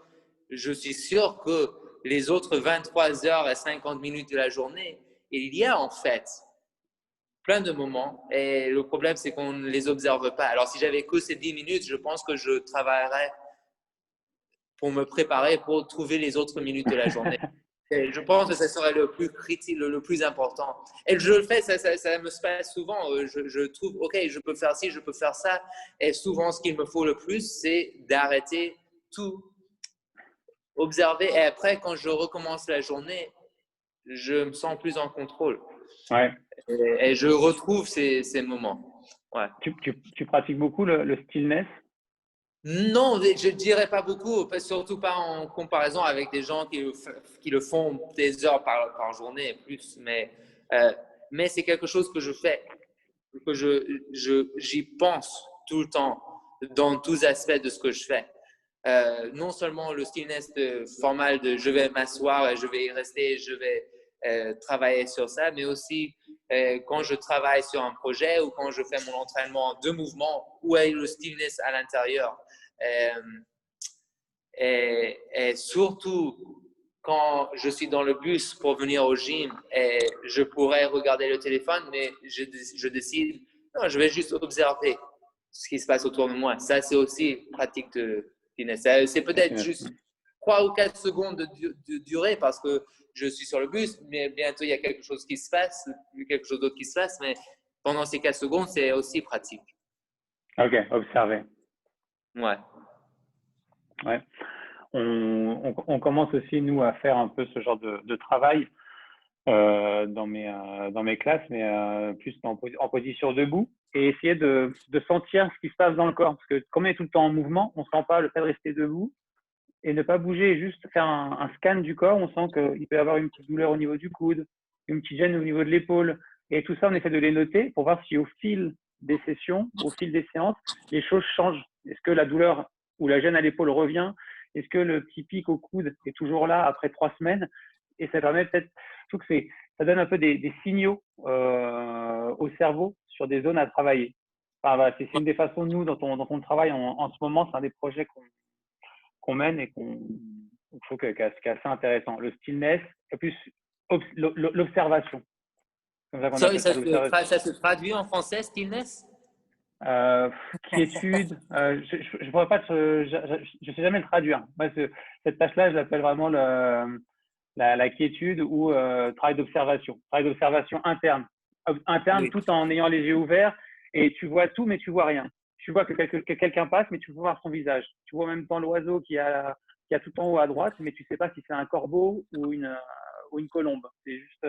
je suis sûr que les autres 23 heures et 50 minutes de la journée, il y a en fait plein de moments et le problème c'est qu'on ne les observe pas. Alors si j'avais que ces 10 minutes, je pense que je travaillerais pour me préparer pour trouver les autres minutes de la journée. Et je pense que ce serait le plus critique, le plus important. Et je le fais, ça me passe souvent. Je trouve, OK, je peux faire ci, je peux faire ça. Et souvent, ce qu'il me faut le plus, c'est d'arrêter tout, observer. Et après, quand je recommence la journée, je me sens plus en contrôle. Ouais. Et je retrouve ces moments. Ouais. Tu pratiques beaucoup le stillness? Non, je ne dirais pas beaucoup, surtout pas en comparaison avec des gens qui le font des heures par journée et plus. Mais c'est quelque chose que je fais, que j'y pense tout le temps, dans tous aspects de ce que je fais. Non seulement le stillness formal de je vais m'asseoir et je vais y rester, je vais travailler sur ça, mais aussi quand je travaille sur un projet ou quand je fais mon entraînement de mouvement, où est le stillness à l'intérieur. Euh, et surtout quand je suis dans le bus pour venir au gym et je pourrais regarder le téléphone, mais je décide, non, je vais juste observer ce qui se passe autour de moi. Ça, c'est aussi une pratique de fitness. C'est peut-être juste 3 ou 4 secondes de durée parce que je suis sur le bus, mais bientôt il y a quelque chose qui se passe, quelque chose d'autre qui se passe, mais pendant ces 4 secondes, c'est aussi pratique. Ok, observer. Ouais. Ouais. On commence aussi, nous, à faire un peu ce genre de travail dans mes classes, mais plus en position debout, et essayer de sentir ce qui se passe dans le corps. Parce que comme on est tout le temps en mouvement, on ne sent pas le fait de rester debout et ne pas bouger, et juste faire un scan du corps. On sent qu'il peut y avoir une petite douleur au niveau du coude, une petite gêne au niveau de l'épaule. Et tout ça, on essaie de les noter pour voir si au fil des sessions, au fil des séances, les choses changent. Est-ce que la douleur ou la gêne à l'épaule revient? Est-ce que le petit pic au coude est toujours là après 3 semaines? Et ça permet peut-être, je trouve que ça donne un peu des signaux au cerveau sur des zones à travailler. Enfin, voilà, c'est une des façons, nous, dont on travaille en ce moment. C'est un des projets qu'on mène et qu'on trouve qui est assez intéressant. Le stillness, et plus l'observation. Comme ça qu'on appelle ça, l'observation. Ça se traduit en français, stillness? Quiétude, je ne pourrais pas je sais jamais le traduire. Moi, cette tâche-là, je l'appelle vraiment la quiétude ou travail d'observation interne. Interne Oui. tout en ayant les yeux ouverts, et tu vois tout, mais tu vois rien. Tu vois que quelqu'un passe, mais tu peux voir son visage. Tu vois en même temps l'oiseau qui a tout en haut à droite, mais tu ne sais pas si c'est un corbeau ou une colombe. C'est juste,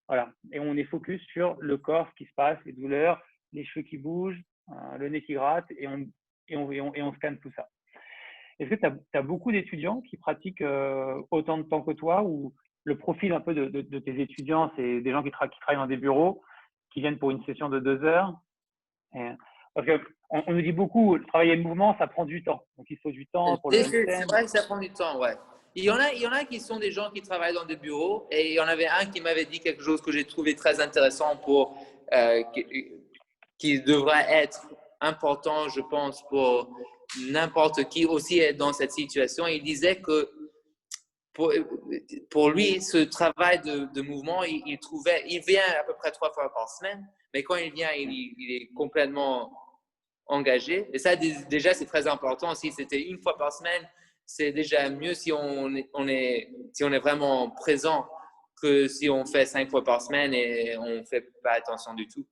voilà. Et on est focus sur le corps, ce qui se passe, les douleurs, les cheveux qui bougent, le nez qui gratte, et on scanne tout ça. Est-ce que tu as beaucoup d'étudiants qui pratiquent autant de temps que toi, ou le profil un peu de tes étudiants, c'est des gens qui travaillent dans des bureaux, qui viennent pour une session de 2 heures? Parce qu'on nous dit beaucoup, travailler le mouvement, ça prend du temps. Donc, il faut du temps pour le C'est handstand. vrai que ça prend du temps, ouais. Il y en a qui sont des gens qui travaillent dans des bureaux, et il y en avait un qui m'avait dit quelque chose que j'ai trouvé très intéressant qui devrait être important, je pense, pour n'importe qui aussi est dans cette situation. Il disait que pour lui, ce travail de mouvement, il vient à peu près 3 fois par semaine, mais quand il vient, il est complètement engagé. Et ça, déjà, c'est très important. Si c'était 1 fois par semaine, c'est déjà mieux si si on est vraiment présent que si on fait 5 fois par semaine et on ne fait pas attention du tout.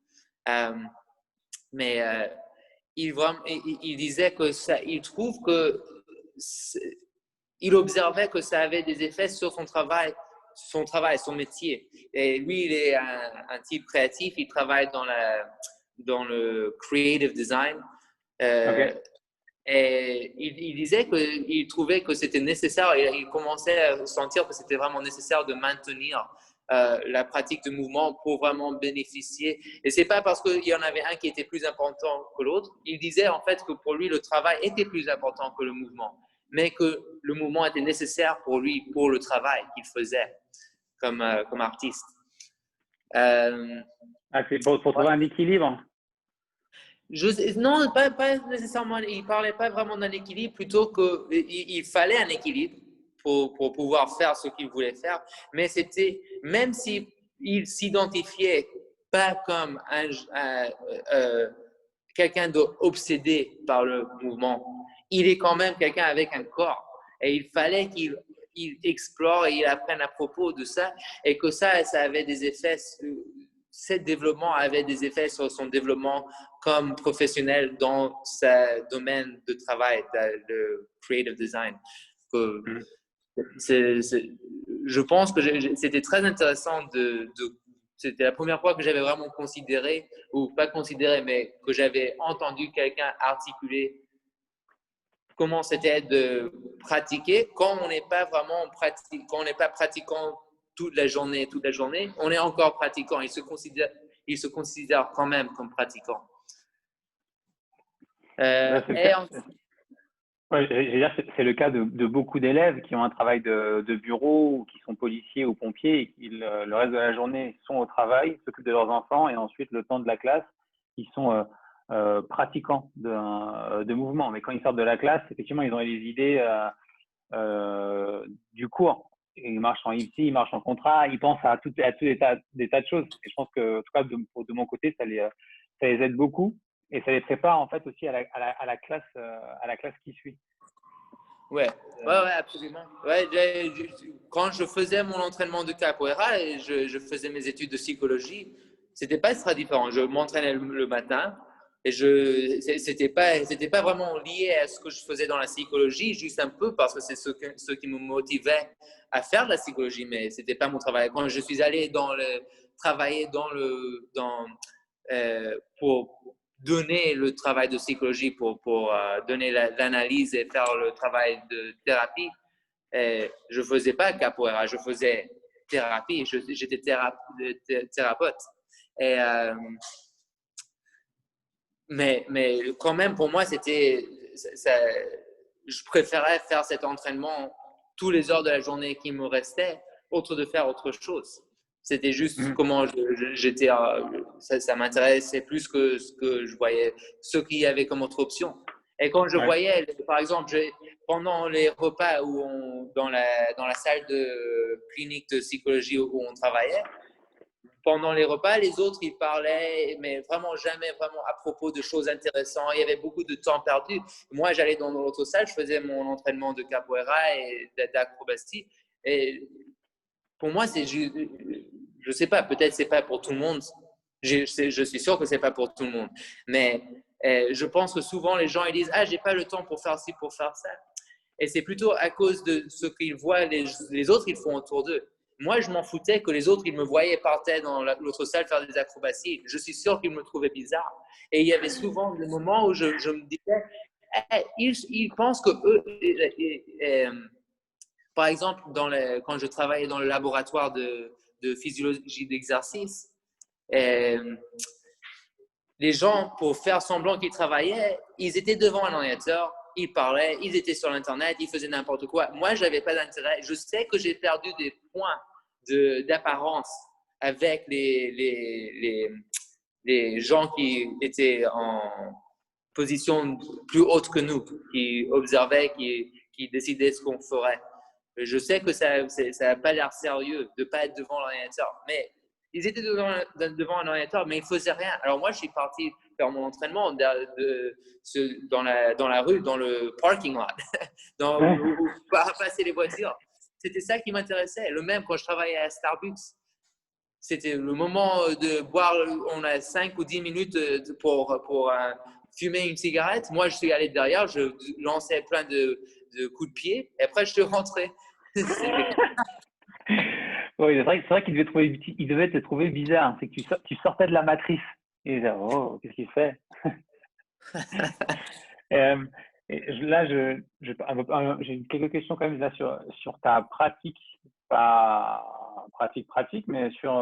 Mais il disait que il trouve que il observait que ça avait des effets sur son métier. Et lui, il est un type créatif, il travaille dans le creative design. Ok. Et il disait qu'il trouvait que c'était nécessaire, et il commençait à sentir que c'était vraiment nécessaire de maintenir la pratique de mouvement pour vraiment bénéficier. Et c'est pas parce qu'il y en avait un qui était plus important que l'autre. Il disait en fait que pour lui, le travail était plus important que le mouvement, mais que le mouvement était nécessaire pour lui, pour le travail qu'il faisait comme artiste. C'est pour trouver un équilibre. Non, pas nécessairement. Il ne parlait pas vraiment d'un équilibre, plutôt qu'il fallait un équilibre pour pouvoir faire ce qu'il voulait faire. Mais c'était, même s'il s'identifiait pas comme quelqu'un d'obsédé par le mouvement, il est quand même quelqu'un avec un corps. Et il fallait qu'il explore et il apprenne à propos de ça, et que ça avait des effets. Ce développement avait des effets sur son développement comme professionnel dans ce domaine de travail, le creative design. Je pense que c'était très intéressant c'était la première fois que j'avais vraiment considéré, ou pas considéré, mais que j'avais entendu quelqu'un articuler comment c'était de pratiquer quand on n'est pas vraiment quand on n'est pas pratiquant toute la journée, on est encore pratiquant. Il se considère quand même comme pratiquant. C'est le cas de beaucoup d'élèves qui ont un travail de bureau, ou qui sont policiers ou pompiers, et qui le reste de la journée sont au travail, s'occupent de leurs enfants, et ensuite le temps de la classe, ils sont pratiquants de mouvement. Mais quand ils sortent de la classe, effectivement, ils ont les idées du cours. Et ils marchent en IPSI, ils marchent en contrat, ils pensent à tous des tas de choses. Et je pense que, en tout cas, de mon côté, ça les aide beaucoup. Et ça les prépare en fait aussi à la classe qui suit. Ouais, absolument. Ouais, quand je faisais mon entraînement de capoeira et je faisais mes études de psychologie, c'était pas très différent. Je m'entraînais le matin et c'était pas vraiment lié à ce que je faisais dans la psychologie, juste un peu parce que c'est ce qui me motivait à faire de la psychologie, mais c'était pas mon travail. Quand je suis allé travailler pour donner le travail de psychologie, pour donner l'analyse et faire le travail de thérapie, je ne faisais pas capoeira, je faisais thérapie, j'étais thérapeute. Et, mais quand même, pour moi, je préférais faire cet entraînement tous les heures de la journée qui me restaient, autre de faire autre chose. C'était juste comment j'étais. Ça m'intéressait plus que ce que je voyais, ce qu'il y avait comme autre option. Et quand je voyais, par exemple, pendant les repas dans la salle de clinique de psychologie où on travaillait, pendant les repas, les autres, ils parlaient, mais vraiment jamais vraiment à propos de choses intéressantes. Il y avait beaucoup de temps perdu. Moi, j'allais dans l'autre salle, je faisais mon entraînement de capoeira et d'acrobatie. Et pour moi, je sais pas, peut-être c'est pas pour tout le monde. Je suis sûr que c'est pas pour tout le monde. Mais je pense que souvent, les gens, ils disent, ah, j'ai pas le temps pour faire ci, pour faire ça. Et c'est plutôt à cause de ce qu'ils voient les autres, ils font autour d'eux. Moi, je m'en foutais que les autres, ils me voyaient partir dans l'autre salle faire des acrobaties. Je suis sûr qu'ils me trouvaient bizarre. Et il y avait souvent des moments où je me disais, hey, ils pensent que eux, par exemple, quand je travaillais dans le laboratoire de physiologie d'exercice, les gens, pour faire semblant qu'ils travaillaient, ils étaient devant un ordinateur, ils parlaient, ils étaient sur l'Internet, ils faisaient n'importe quoi. Moi, je n'avais pas d'intérêt. Je sais que j'ai perdu des points d'apparence avec les gens qui étaient en position plus haute que nous, qui observaient, qui décidaient ce qu'on ferait. Je sais que ça n'a pas l'air sérieux de ne pas être devant l'ordinateur, mais ils étaient devant un ordinateur, mais ils ne faisaient rien. Alors moi, je suis parti faire mon entraînement dans la rue, dans le parking lot, où passer les voitures. C'était ça qui m'intéressait. Le même quand je travaillais à Starbucks. C'était le moment de boire, on a 5 ou 10 minutes pour fumer une cigarette. Moi, je suis allé derrière, je lançais plein de coups de pied, et après, je rentrais. Oui, c'est vrai qu'il devait te trouver bizarre. C'est que tu sortais de la matrice. Et il oh, qu'est-ce qu'il fait? Là, j'ai quelques questions quand même là sur ta pratique, pas pratique, mais sur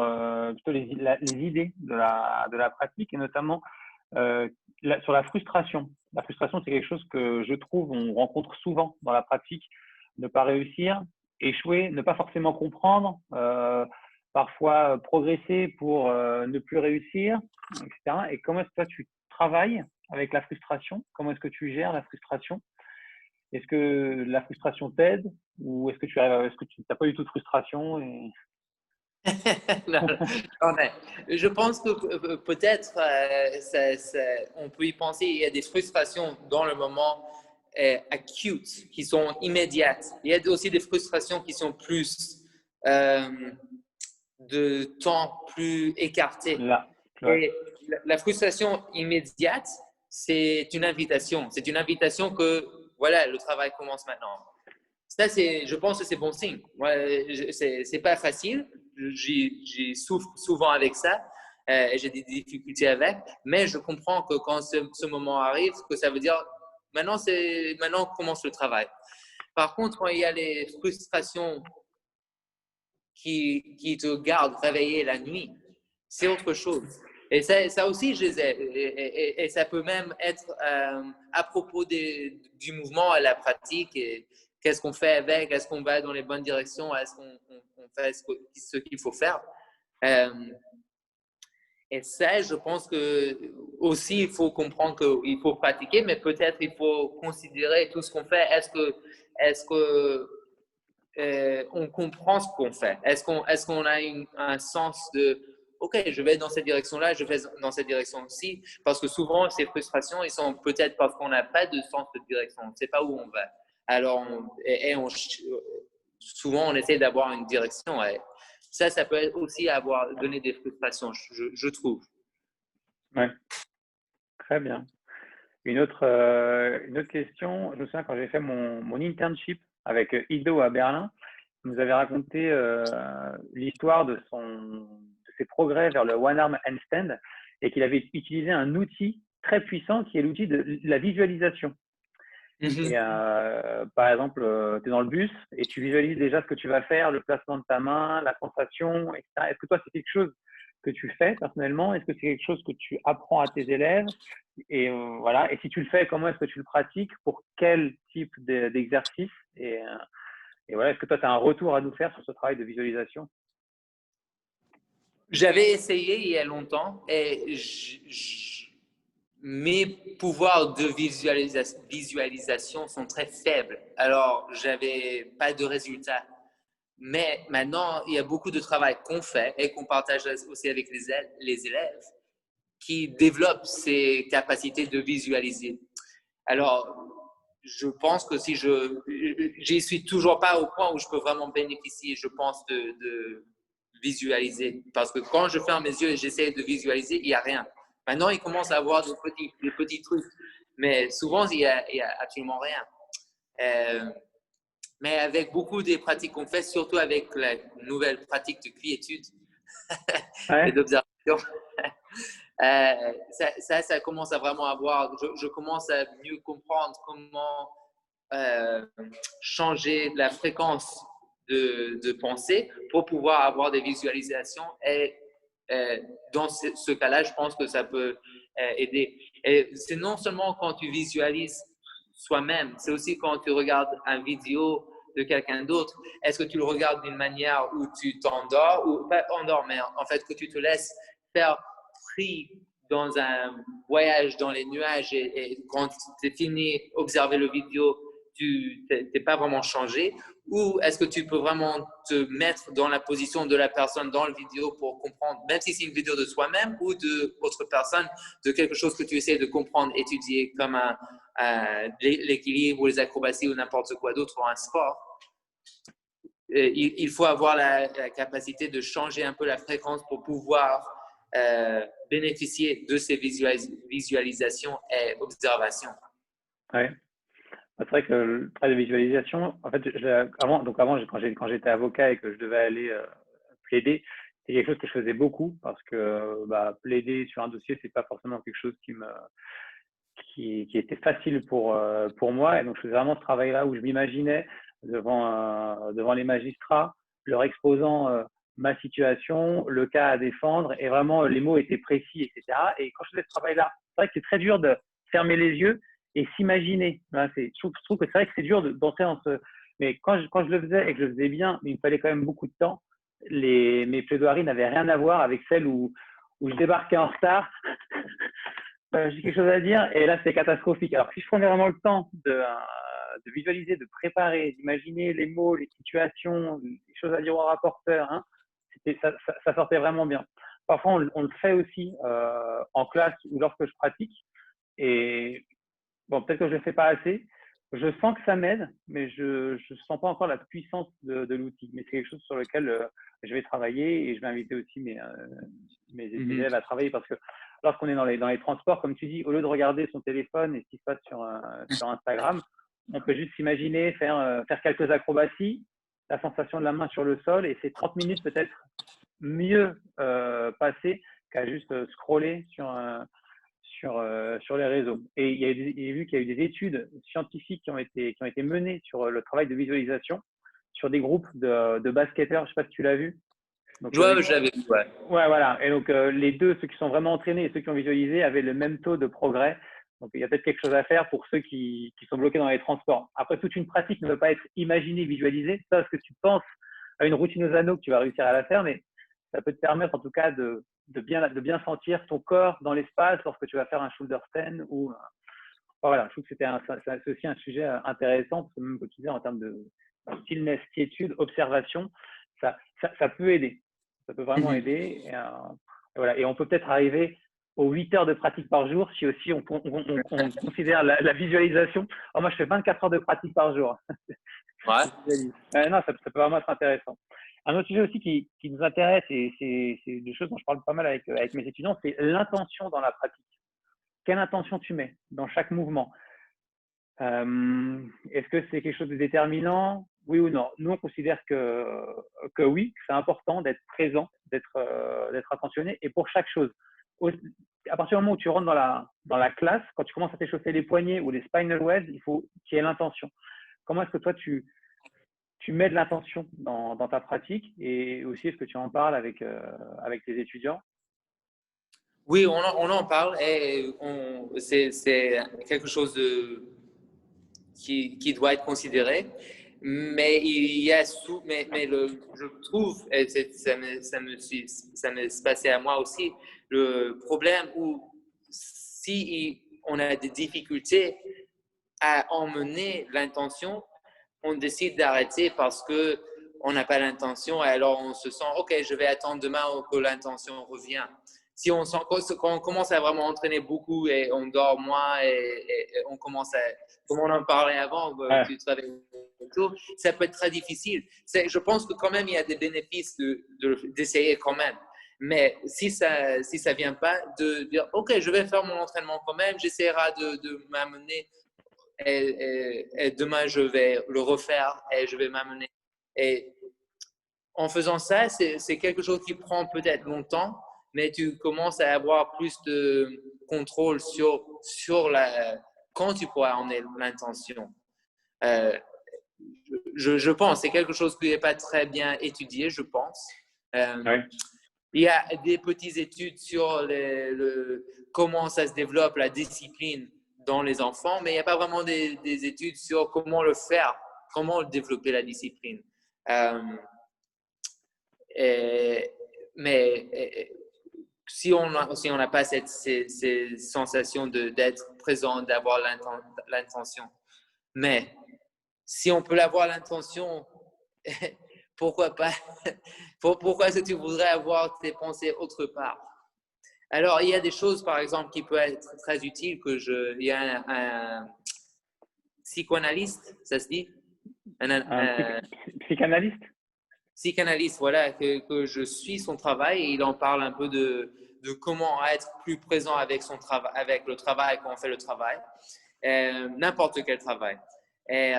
plutôt les idées de la pratique et notamment sur la frustration. La frustration, c'est quelque chose que je trouve on rencontre souvent dans la pratique. Ne pas réussir, échouer, ne pas forcément comprendre, parfois progresser pour ne plus réussir, etc. Et comment est-ce que toi tu travailles avec la frustration? Comment est-ce que tu gères la frustration? Est-ce que la frustration t'aide ou est-ce que tu n'as pas du tout de frustration non, je pense que peut-être on peut y penser. Il y a des frustrations dans le moment acute qui sont immédiates. Il y a aussi des frustrations qui sont plus de temps plus écarté. Là, ouais. Et la frustration immédiate, c'est une invitation. C'est une invitation que, voilà, le travail commence maintenant. Ça, je pense que c'est bon signe. C'est pas facile. J'y souffre souvent avec ça. Et j'ai des difficultés avec. Mais je comprends que quand ce moment arrive, que ça veut dire maintenant commence le travail. Par contre, quand il y a les frustrations qui te gardent réveillé la nuit, c'est autre chose. Et ça aussi, je les ai. Et ça peut même être à propos du mouvement, à la pratique. Et qu'est-ce qu'on fait avec? Est-ce qu'on va dans les bonnes directions? Est-ce qu'on fait ce qu'il faut faire? Et ça, je pense que aussi, il faut comprendre qu'il faut pratiquer, mais peut-être il faut considérer tout ce qu'on fait. Est-ce que on comprend ce qu'on fait? Est-ce qu'on a un sens de OK, je vais dans cette direction-là, je vais dans cette direction-ci? Parce que souvent, ces frustrations, ils sont peut-être parce qu'on n'a pas de sens de direction, on ne sait pas où on va. Alors, souvent, on essaie d'avoir une direction. Et ça peut aussi donner des frustrations, je trouve. Ouais, très bien. Une autre question, je me souviens quand j'ai fait mon internship avec Ido à Berlin, il nous avait raconté l'histoire de ses progrès vers le One Arm Handstand et qu'il avait utilisé un outil très puissant qui est l'outil de la visualisation. Et par exemple, tu es dans le bus et tu visualises déjà ce que tu vas faire, le placement de ta main, la sensation, etc. Est-ce que toi, c'est quelque chose que tu fais personnellement? Est-ce que c'est quelque chose que tu apprends à tes élèves? Et voilà. Et si tu le fais, comment est-ce que tu le pratiques? Pour quel type d'exercice? Et voilà, est-ce que toi, tu as un retour à nous faire sur ce travail de visualisation? J'avais essayé il y a longtemps et mes pouvoirs de visualisation sont très faibles. Alors, j'avais pas de résultats. Mais maintenant, il y a beaucoup de travail qu'on fait et qu'on partage aussi avec les élèves qui développent ces capacités de visualiser. Alors, je pense que si j'y suis toujours pas au point où je peux vraiment bénéficier, je pense, de visualiser. Parce que quand je ferme mes yeux et j'essaie de visualiser, il n'y a rien. Maintenant, il commence à avoir des petits trucs. Mais souvent, il y a absolument rien. Mais avec beaucoup des pratiques qu'on fait, surtout avec la nouvelle pratique de quiétude et Ouais, d'observation, ça commence à vraiment avoir, je commence à mieux comprendre comment changer la fréquence de pensée pour pouvoir avoir des visualisations. Et dans ce cas-là, je pense que ça peut aider. Et c'est non seulement quand tu visualises soi-même, c'est aussi quand tu regardes une vidéo de quelqu'un d'autre. Est-ce que tu le regardes d'une manière où tu t'endors, ou pas endors, mais en fait que tu te laisses faire pris dans un voyage dans les nuages et quand tu es fini observer le vidéo, tu n'es pas vraiment changé, ou est-ce que tu peux vraiment te mettre dans la position de la personne dans la vidéo pour comprendre, même si c'est une vidéo de soi-même ou d'autres personnes, de quelque chose que tu essaies de comprendre, étudier comme l'équilibre ou les acrobaties ou n'importe quoi d'autre ou un sport. Il faut avoir la capacité de changer un peu la fréquence pour pouvoir bénéficier de ces visualisations et observations. ouais. C'est vrai que le travail de visualisation, en fait, quand j'étais avocat et que je devais aller plaider, c'est quelque chose que je faisais beaucoup parce que plaider sur un dossier, c'est pas forcément quelque chose qui était facile pour moi. Et donc, je faisais vraiment ce travail-là où je m'imaginais devant les magistrats, leur exposant ma situation, le cas à défendre, et vraiment les mots étaient précis, etc. Et quand je faisais ce travail-là, c'est vrai que c'est très dur de fermer les yeux et s'imaginer. Voilà, je trouve que c'est vrai que c'est dur d'entrer dans ce. Mais quand je le faisais et que je le faisais bien, mais il me fallait quand même beaucoup de temps, mes plaidoiries n'avaient rien à voir avec celles où je débarquais en retard. J'ai quelque chose à dire et là c'est catastrophique. Alors si je prenais vraiment le temps de visualiser, de préparer, d'imaginer les mots, les situations, les choses à dire au rapporteur, hein, ça sortait vraiment bien. Parfois on le fait aussi en classe ou lorsque je pratique et bon peut-être que je le fais pas assez. Je sens que ça m'aide, mais je sens pas encore la puissance de l'outil. Mais c'est quelque chose sur lequel je vais travailler et je vais inviter aussi mes élèves à travailler parce que lorsqu'on est dans les transports, comme tu dis, au lieu de regarder son téléphone et ce qui se passe sur Instagram, on peut juste s'imaginer faire quelques acrobaties, la sensation de la main sur le sol et c'est 30 minutes peut-être mieux passées qu'à juste scroller sur les réseaux. Et il y a vu qu'il y a eu des études scientifiques qui ont été menées sur le travail de visualisation sur des groupes de basketteurs. Je ne sais pas si tu l'as vu. Donc, Ouais, je l'avais vu, ouais. ouais, voilà. Et donc, les deux, ceux qui sont vraiment entraînés et ceux qui ont visualisé, avaient le même taux de progrès. Donc, il y a peut-être quelque chose à faire pour ceux qui sont bloqués dans les transports. Après, toute une pratique ne peut pas être imaginée, visualisée. C'est parce que tu penses à une routine aux anneaux que tu vas réussir à la faire, mais ça peut te permettre en tout cas de bien sentir ton corps dans l'espace lorsque tu vas faire un shoulder stand ou voilà, je trouve que c'est aussi un sujet intéressant parce que même comme tu disais en termes de stillness, quiétude, observation, ça peut aider. Ça peut vraiment aider. Et voilà. Et on peut peut-être arriver aux 8 heures de pratique par jour si aussi on considère la visualisation. Oh, moi, je fais 24 heures de pratique par jour. Ouais. Non, ça peut vraiment être intéressant. Un autre sujet aussi qui nous intéresse, et c'est des choses dont je parle pas mal avec mes étudiants, c'est l'intention dans la pratique. Quelle intention tu mets dans chaque mouvement? Est-ce que c'est quelque chose de déterminant? Oui ou non? Nous, on considère que oui, que c'est important d'être présent, d'être attentionné, et pour chaque chose. À partir du moment où tu rentres dans la classe, quand tu commences à t'échauffer les poignets ou les spinal waves, il faut qu'il y ait l'intention. Comment est-ce que toi, tu mets de l'intention dans ta pratique, et aussi est-ce que tu en parles avec tes étudiants? Oui, on en parle et c'est quelque chose qui doit être considéré. Mais il y a je trouve, et ça m'est passé à moi aussi, le problème où si on a des difficultés à emmener l'intention, on décide d'arrêter parce que on n'a pas l'intention et alors on se sent, OK, je vais attendre demain que l'intention revient. Si on sent, quand on commence à vraiment entraîner beaucoup et on dort moins et on commence à, comme on en parlait avant, tu travailles tout, ça peut être très difficile. Je pense que quand même, il y a des bénéfices d'essayer quand même. Mais si ça vient pas, de dire, OK, je vais faire mon entraînement quand même, j'essaierai de m'amener et demain je vais le refaire et je vais m'amener. Et en faisant ça, c'est quelque chose qui prend peut-être longtemps, mais tu commences à avoir plus de contrôle sur quand tu pourras emmener l'intention. Je pense, c'est quelque chose qui n'est pas très bien étudié, je pense. Oui. Il y a des petites études sur comment ça se développe, la discipline dans les enfants, mais il n'y a pas vraiment des études sur comment le faire, comment développer la discipline. Mais si on n'a pas ces sensations d'être présent, d'avoir l'intention, mais si on peut avoir l'intention, pourquoi pas? Pourquoi est-ce que tu voudrais avoir tes pensées autre part? Alors, il y a des choses, par exemple, qui peuvent être très utiles. Il y a un psychanalyste, ça se dit? Psychanalyste? Psychanalyste, voilà, que je suis son travail et il en parle un peu de comment être plus présent avec son travail, avec le travail quand on fait le travail, n'importe quel travail. Et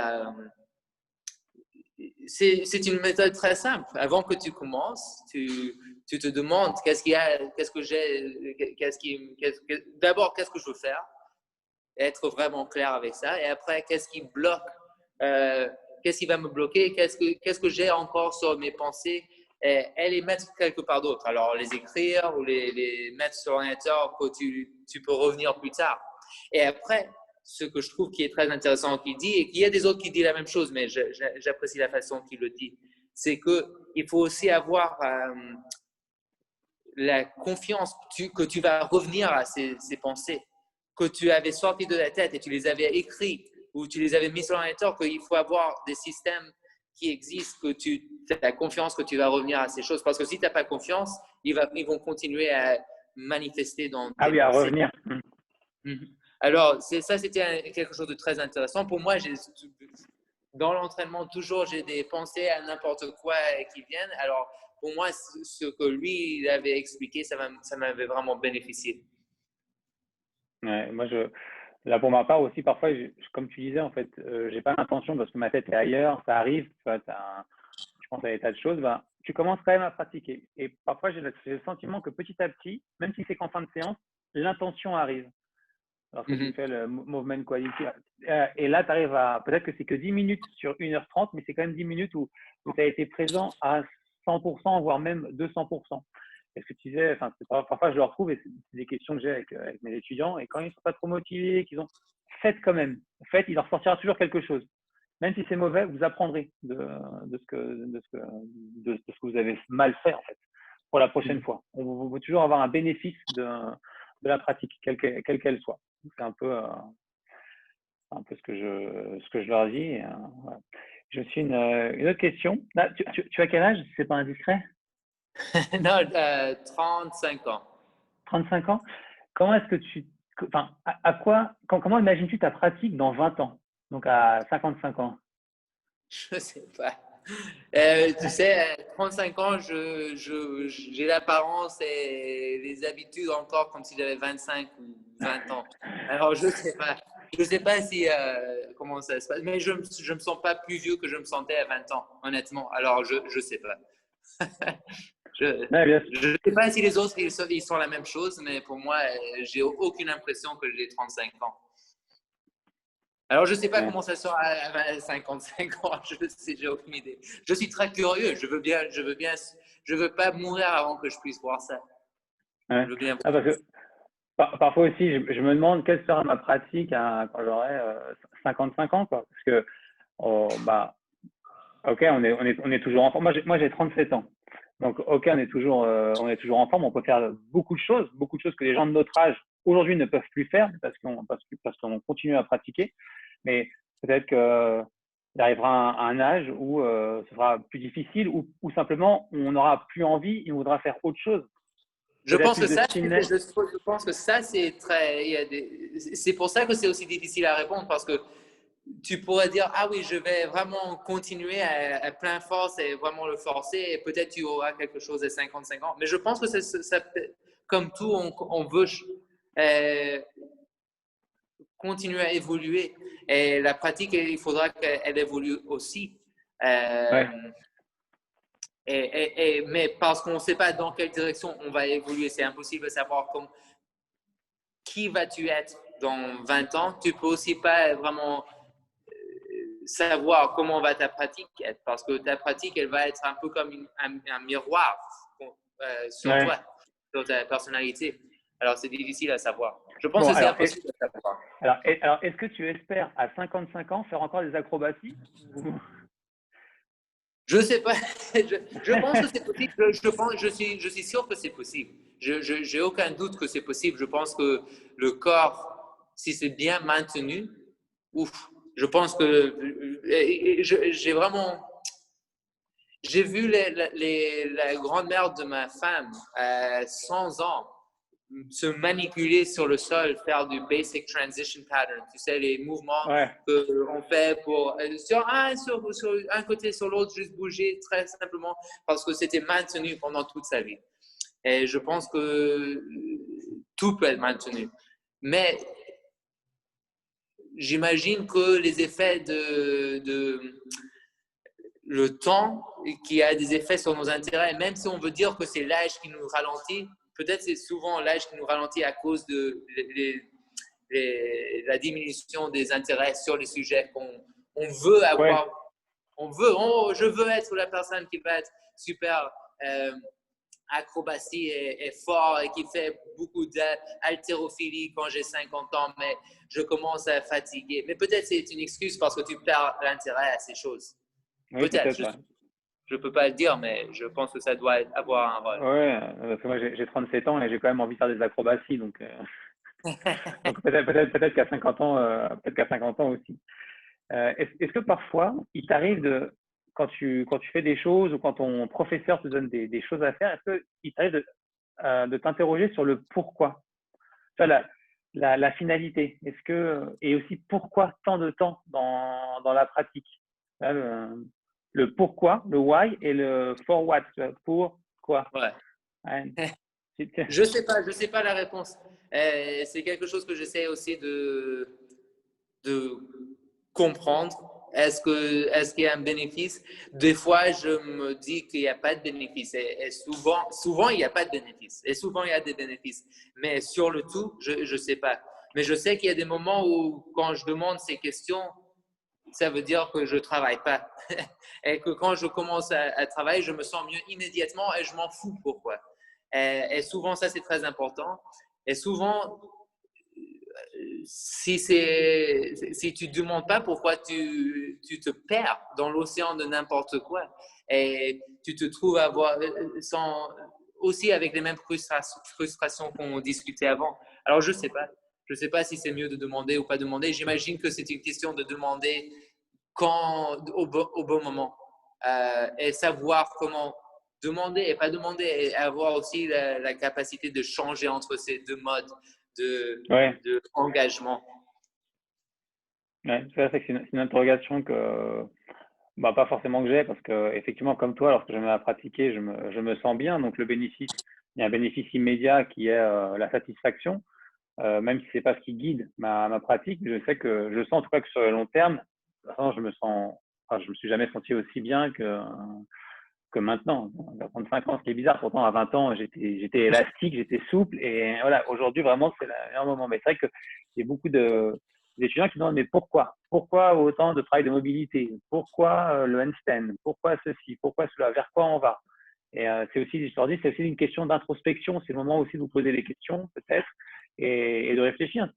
c'est une méthode très simple. Avant que tu commences, tu te demandes d'abord qu'est-ce que je veux faire, être vraiment clair avec ça, et après qu'est-ce qui bloque, qu'est-ce qui va me bloquer, qu'est-ce que j'ai encore sur mes pensées, et les mettre quelque part d'autre. Alors les écrire ou les mettre sur l'ordinateur que tu peux revenir plus tard. Et après, ce que je trouve qui est très intéressant qu'il dit, et qu'il y a des autres qui disent la même chose, mais j'apprécie la façon qu'il le dit, c'est qu'il faut aussi avoir la confiance que tu vas revenir à ces pensées que tu avais sorties de la tête et tu les avais écrites ou tu les avais mis sur l'ordinateur, qu'il faut avoir des systèmes qui existent, que tu as confiance que tu vas revenir à ces choses. Parce que si tu n'as pas confiance, ils vont continuer à manifester dans tes pensées. À revenir. Alors, c'était quelque chose de très intéressant. Pour moi, dans l'entraînement, toujours, j'ai des pensées à n'importe quoi qui viennent. Alors, pour moi, ce que lui il avait expliqué, ça m'avait vraiment bénéficié. Ouais, moi, là, pour ma part aussi, parfois, comme tu disais, en fait, j'ai pas l'intention parce que ma tête est ailleurs, ça arrive, tu vois, je pense à des tas de choses, ben, tu commences quand même à pratiquer. Et parfois, j'ai le sentiment que petit à petit, même si c'est qu'en fin de séance, l'intention arrive. Lorsque tu fais le movement quality. Et là, tu arrives peut-être que c'est que 10 minutes sur 1h30, mais c'est quand même 10 minutes où tu as été présent à 100%, voire même 200%. Est-ce que tu disais, enfin, parfois je le retrouve et c'est des questions que j'ai avec mes étudiants, et quand ils ne sont pas trop motivés, qu'ils ont fait quand même, en fait, il leur sortira toujours quelque chose. Même si c'est mauvais, vous apprendrez de ce que vous avez mal fait, en fait, pour la prochaine fois. On veut toujours avoir un bénéfice de la pratique, quelle qu'elle soit. C'est un peu ce que je leur dis. Voilà. J'ai aussi une autre question. Là, tu as quel âge, si c'est pas indiscret? Non, 35 ans. 35 ans. comment est-ce que enfin, à quoi, comment imagines-tu ta pratique dans 20 ans, donc à 55 ans? Je sais pas. Tu sais, à 35 ans, j'ai l'apparence et les habitudes encore comme si j'avais 25 ou 20 ans. Alors, je sais pas. Je sais pas si comment ça se passe, mais je me sens pas plus vieux que je me sentais à 20 ans, honnêtement. Alors, je sais pas. Je Ouais, bien sûr. je sais pas si les autres ils sont la même chose, mais pour moi, j'ai aucune impression que j'ai 35 ans. Alors, je ne sais pas Ouais. comment ça sera à 55 ans, je sais, j'ai aucune idée. Je suis très curieux, je veux pas mourir avant que je puisse voir ça. Ouais. Je veux bien Ah, voir. parce que parfois aussi, je me demande quelle sera ma pratique quand j'aurai 55 ans, quoi. Parce que, oh, bah, ok, on est toujours enfant. Moi, j'ai 37 ans. Donc, ok, on est toujours en forme. On peut faire beaucoup de choses que les gens de notre âge aujourd'hui ne peuvent plus faire parce qu'on continue à pratiquer. Mais peut-être qu'il arrivera un âge où ce sera plus difficile ou simplement on n'aura plus envie et on voudra faire autre chose. Je Peut-être pense que plus de ça, stillness. je pense que ça, c'est très. C'est pour ça que c'est aussi difficile à répondre parce que tu pourrais dire, ah oui, je vais vraiment continuer à plein force et vraiment le forcer et peut-être tu auras quelque chose à 55 ans. Mais je pense que comme tout, on veut continuer à évoluer. Et la pratique, il faudra qu'elle évolue aussi. Euh, Ouais, mais parce qu'on ne sait pas dans quelle direction on va évoluer, c'est impossible de savoir qui vas-tu être dans 20 ans. Tu peux aussi pas vraiment savoir comment va ta pratique être parce que ta pratique, elle va être un peu comme un miroir sur ouais. toi, sur ta personnalité. Alors, c'est difficile à savoir. Je pense Bon, que c'est impossible à savoir. alors est-ce que tu espères à 55 ans faire encore des acrobaties? Je ne sais pas. Je pense que c'est possible. Je suis sûr que c'est possible. J'ai aucun doute que c'est possible. Je pense que le corps, si c'est bien maintenu, ouf, je pense que j'ai vraiment. J'ai vu la grand-mère de ma femme, 100 ans, se manipuler sur le sol, faire du basic transition pattern. Tu sais, les mouvements Ouais, qu'on fait pour sur un côté, sur l'autre, juste bouger très simplement parce que c'était maintenu pendant toute sa vie. Et je pense que tout peut être maintenu. Mais j'imagine que les effets de le temps qui a des effets sur nos intérêts, même si on veut dire que c'est l'âge qui nous ralentit, peut-être c'est souvent l'âge qui nous ralentit à cause de la diminution des intérêts sur les sujets qu'on veut ouais. avoir. Je veux être la personne qui va être super acrobatie et fort et qui fait beaucoup d'haltérophilie quand j'ai 50 ans, mais je commence à fatiguer. Mais peut-être c'est une excuse parce que tu perds l'intérêt à ces choses. Oui, Peut-être, peut-être, ouais. je ne peux pas le dire, mais je pense que ça doit avoir un rôle. Ouais, parce que moi j'ai 37 ans et j'ai quand même envie de faire des acrobaties, donc peut-être qu'à 50 ans, peut-être qu'à 50 ans aussi. Est-ce que parfois il t'arrive quand tu fais des choses ou quand ton professeur te donne des choses à faire, est-ce qu'il t'arrive de t'interroger sur le pourquoi? Tu vois, la finalité. Et aussi pourquoi tant de temps dans la pratique? Là, le pourquoi, le why et le for what, tu vois, pour quoi? Ouais. Ouais. Je sais pas la réponse. C'est quelque chose que j'essaie aussi de comprendre. Est-ce qu'il y a un bénéfice? Des fois, je me dis qu'il n'y a pas de bénéfice. Et souvent, il n'y a pas de bénéfice. Et souvent, il y a des bénéfices. Mais sur le tout, je ne sais pas. Mais je sais qu'il y a des moments où, quand je demande ces questions, ça veut dire que je ne travaille pas. Et que quand je commence à travailler, je me sens mieux immédiatement et je m'en fous pourquoi. Et souvent, ça, c'est très important. Et souvent, si tu ne demandes pas pourquoi tu te perds dans l'océan de n'importe quoi et tu te trouves aussi avec les mêmes frustrations qu'on discutait avant. Alors, je ne sais pas. Je ne sais pas si c'est mieux de demander ou pas demander. J'imagine que c'est une question de demander au bon moment et savoir comment demander et pas demander et avoir aussi la capacité de changer entre ces deux modes Ouais. d'engagement. Ouais, c'est une interrogation que, bah, pas forcément que j'ai, parce que effectivement, comme toi, lorsque je me mets à pratiquer, je me sens bien. Donc le bénéfice, il y a un bénéfice immédiat qui est la satisfaction, même si c'est pas ce qui guide ma pratique. Je sais que je sens en tout cas que sur le long terme, de toute façon, je me suis jamais senti aussi bien que maintenant. À 35 ans, ce qui est bizarre, pourtant à 20 ans, j'étais élastique, j'étais souple, et voilà, aujourd'hui vraiment c'est le meilleur moment. Mais c'est vrai que il y a beaucoup d'étudiants qui demandent mais pourquoi? Pourquoi autant de travail de mobilité? Pourquoi le handstand? Pourquoi ceci? Pourquoi cela? Vers quoi on va? Et c'est aussi, je leur dis, c'est aussi une question d'introspection. C'est le moment aussi de vous poser des questions, peut-être, et de réfléchir.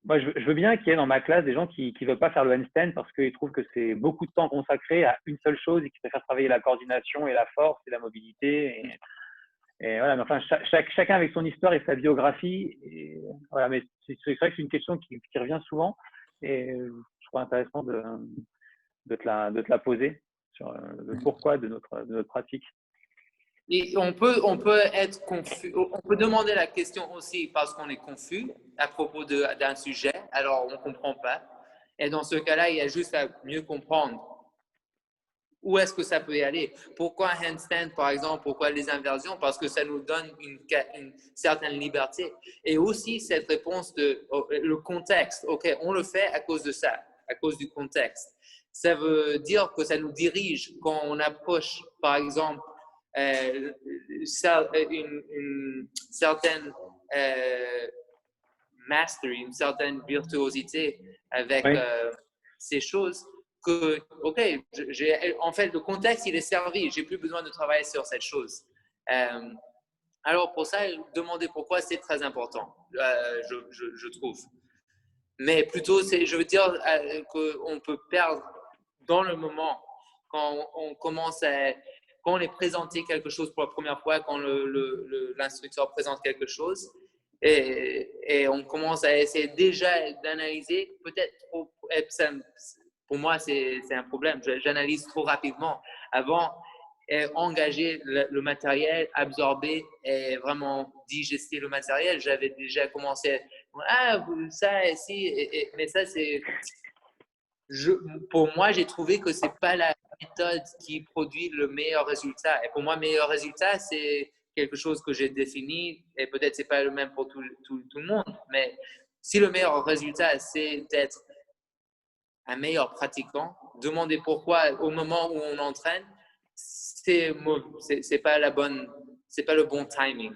Moi, je veux bien qu'il y ait dans ma classe des gens qui ne veulent pas faire le handstand parce qu'ils trouvent que c'est beaucoup de temps consacré à une seule chose et qui préfèrent travailler la coordination et la force et la mobilité. Et voilà, mais enfin, chacun avec son histoire et sa biographie. Et voilà, mais c'est vrai que c'est une question qui revient souvent et je trouve intéressant de te la poser sur le pourquoi de notre pratique. Et on peut être confus, on peut demander la question aussi parce qu'on est confus à propos d'un sujet, alors on ne comprend pas. Et dans ce cas-là, il y a juste à mieux comprendre où est-ce que ça peut y aller. Pourquoi un handstand, par exemple, pourquoi les inversions? Parce que ça nous donne une certaine liberté. Et aussi cette réponse le contexte. OK, on le fait à cause de ça, à cause du contexte. Ça veut dire que ça nous dirige quand on approche, par exemple, une certaine mastery, une certaine virtuosité avec Oui, ces choses que, OK, en fait, le contexte, il est servi. J'ai plus besoin de travailler sur cette chose. Alors, pour ça, demander pourquoi, c'est très important, je trouve. Mais plutôt, je veux dire qu'on peut perdre dans le moment quand on commence quand on est présenté quelque chose pour la première fois, quand l'instructeur présente quelque chose, et on commence à essayer déjà d'analyser, peut-être trop, pour moi, c'est un problème. J'analyse trop rapidement. Avant, engager le matériel, absorber et vraiment digester le matériel, j'avais déjà commencé ça, si, mais ça, pour moi, j'ai trouvé que c'est pas la méthode qui produit le meilleur résultat. Et pour moi, le meilleur résultat, c'est quelque chose que j'ai défini, et peut-être c'est pas le même pour tout le monde, mais si le meilleur résultat, c'est d'être un meilleur pratiquant, demander pourquoi au moment où on entraîne, c'est pas c'est pas le bon timing.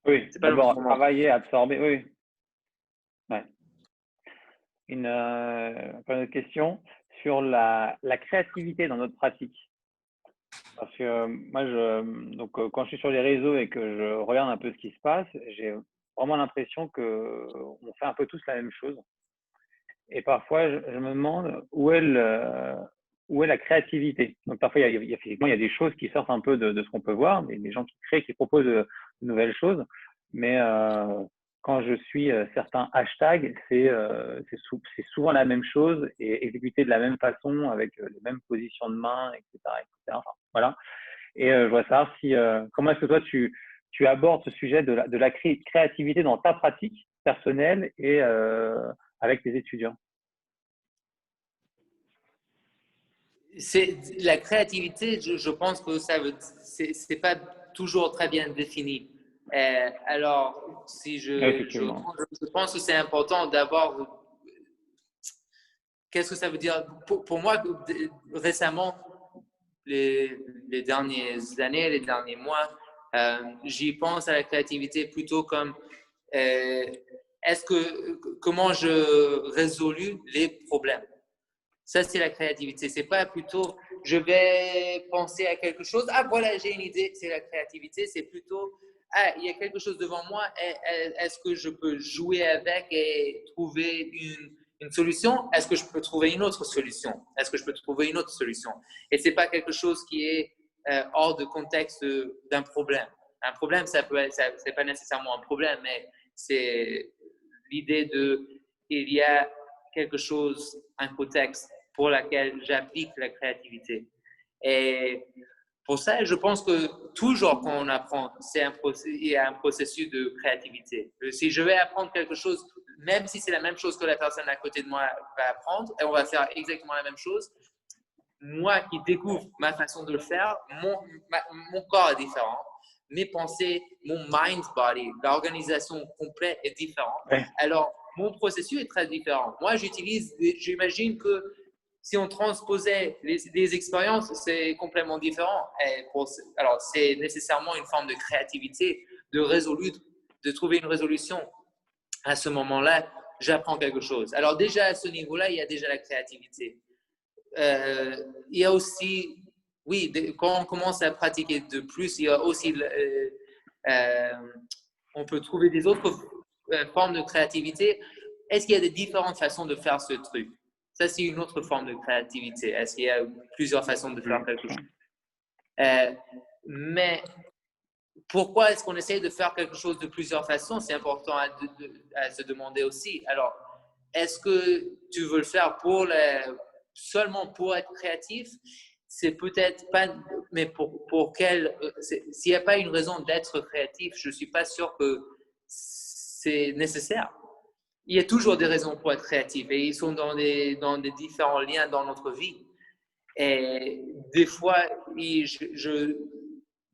oui. C'est pas le bon D'abord, moment. travailler, absorber, oui. Ouais. Encore une autre question sur la créativité dans notre pratique. Parce que moi, quand je suis sur les réseaux et que je regarde un peu ce qui se passe, j'ai vraiment l'impression qu'on fait un peu tous la même chose. Et parfois, je me demande où est la créativité. Donc parfois, effectivement, il y a des choses qui sortent un peu de ce qu'on peut voir, des gens qui créent, qui proposent de nouvelles choses. Mais quand je suis certains hashtags, c'est souvent la même chose et exécuté de la même façon, avec les mêmes positions de main, etc. etc. Enfin, voilà. Et je voudrais savoir comment est-ce que toi, tu abordes ce sujet de la créativité dans ta pratique personnelle et avec tes étudiants. C'est la créativité, je pense que c'est pas toujours très bien défini. Alors, si Effectivement. je pense que c'est important d'avoir. Qu'est-ce que ça veut dire pour moi, récemment, les dernières années, les derniers mois, j'y pense à la créativité plutôt comme comment je résolu les problèmes. Ça, c'est la créativité. C'est pas plutôt je vais penser à quelque chose. Ah, voilà, j'ai une idée. C'est la créativité. C'est plutôt il y a quelque chose devant moi. Est-ce que je peux jouer avec et trouver une solution? Est-ce que je peux trouver une autre solution? Est-ce que je peux trouver une autre solution? Et c'est pas quelque chose qui est hors de contexte d'un problème. Un problème, c'est pas nécessairement un problème, mais c'est l'idée il y a quelque chose, un contexte pour lequel j'applique la créativité. Et Pour ça, je pense que toujours quand on apprend, il y a un processus de créativité. Si je vais apprendre quelque chose, même si c'est la même chose que la personne à côté de moi va apprendre, et on va faire exactement la même chose, moi qui découvre ma façon de le faire, mon corps est différent. Mes pensées, mon mind body, l'organisation complète est différente. Ouais. Alors, mon processus est très différent. Moi, j'imagine que si on transposait les expériences, c'est complètement différent. Alors, c'est nécessairement une forme de créativité, de trouver une résolution. À ce moment-là, j'apprends quelque chose. Alors déjà, à ce niveau-là, il y a déjà la créativité. Il y a aussi, oui, quand on commence à pratiquer de plus, il y a aussi, on peut trouver des autres formes de créativité. Est-ce qu'il y a des différentes façons de faire ce truc? Ça, c'est une autre forme de créativité. Est-ce qu'il y a plusieurs façons de faire quelque chose? Mais pourquoi est-ce qu'on essaye de faire quelque chose de plusieurs façons? C'est important à se demander aussi. Alors, est-ce que tu veux le faire seulement pour être créatif? C'est peut-être pas, mais s'il n'y a pas une raison d'être créatif, je ne suis pas sûr que c'est nécessaire. Il y a toujours des raisons pour être créatif et ils sont dans des différents liens dans notre vie. Et des fois, je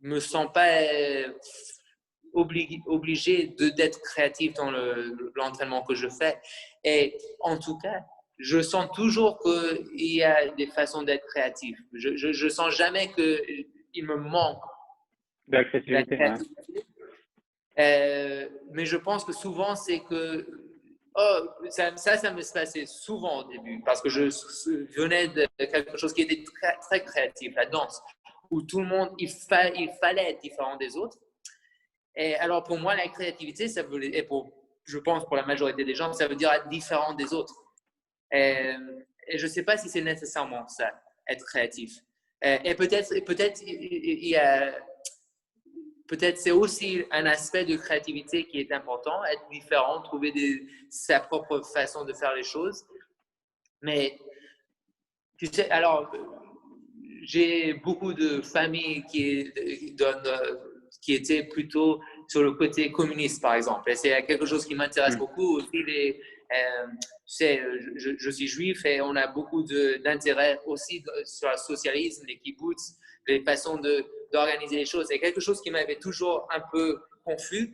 me sens pas obligé d'être créatif dans l'entraînement que je fais. Et en tout cas, je sens toujours qu'il y a des façons d'être créatif. Je sens jamais qu'il me manque de la créativité. créativité. Mais je pense que souvent, c'est que ça me passait souvent au début parce que je venais de quelque chose qui était très, très créatif, la danse, où tout le monde, il fallait être différent des autres. Et alors, pour moi, la créativité, je pense pour la majorité des gens, ça veut dire être différent des autres. Et je ne sais pas si c'est nécessairement ça, être créatif. Et peut-être c'est aussi un aspect de créativité qui est important, être différent, trouver sa propre façon de faire les choses. Mais tu sais, alors, j'ai beaucoup de familles qui étaient plutôt sur le côté communiste, par exemple. Et c'est quelque chose qui m'intéresse beaucoup. Aussi, tu sais, je suis juif et on a beaucoup d'intérêt aussi sur le socialisme, les kibbutz, les façons d'organiser les choses. C'est quelque chose qui m'avait toujours un peu confus.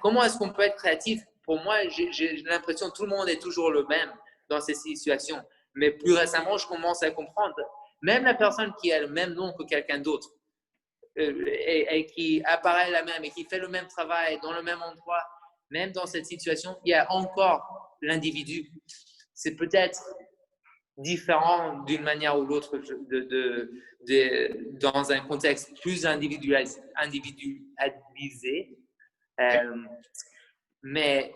Comment est-ce qu'on peut être créatif? Pour moi, j'ai l'impression que tout le monde est toujours le même dans ces situations. Mais plus récemment, je commence à comprendre. Même la personne qui a le même nom que quelqu'un d'autre et qui apparaît la même et qui fait le même travail dans le même endroit, même dans cette situation, il y a encore l'individu. C'est peut-être différent d'une manière ou l'autre dans un contexte plus individualisé. Mais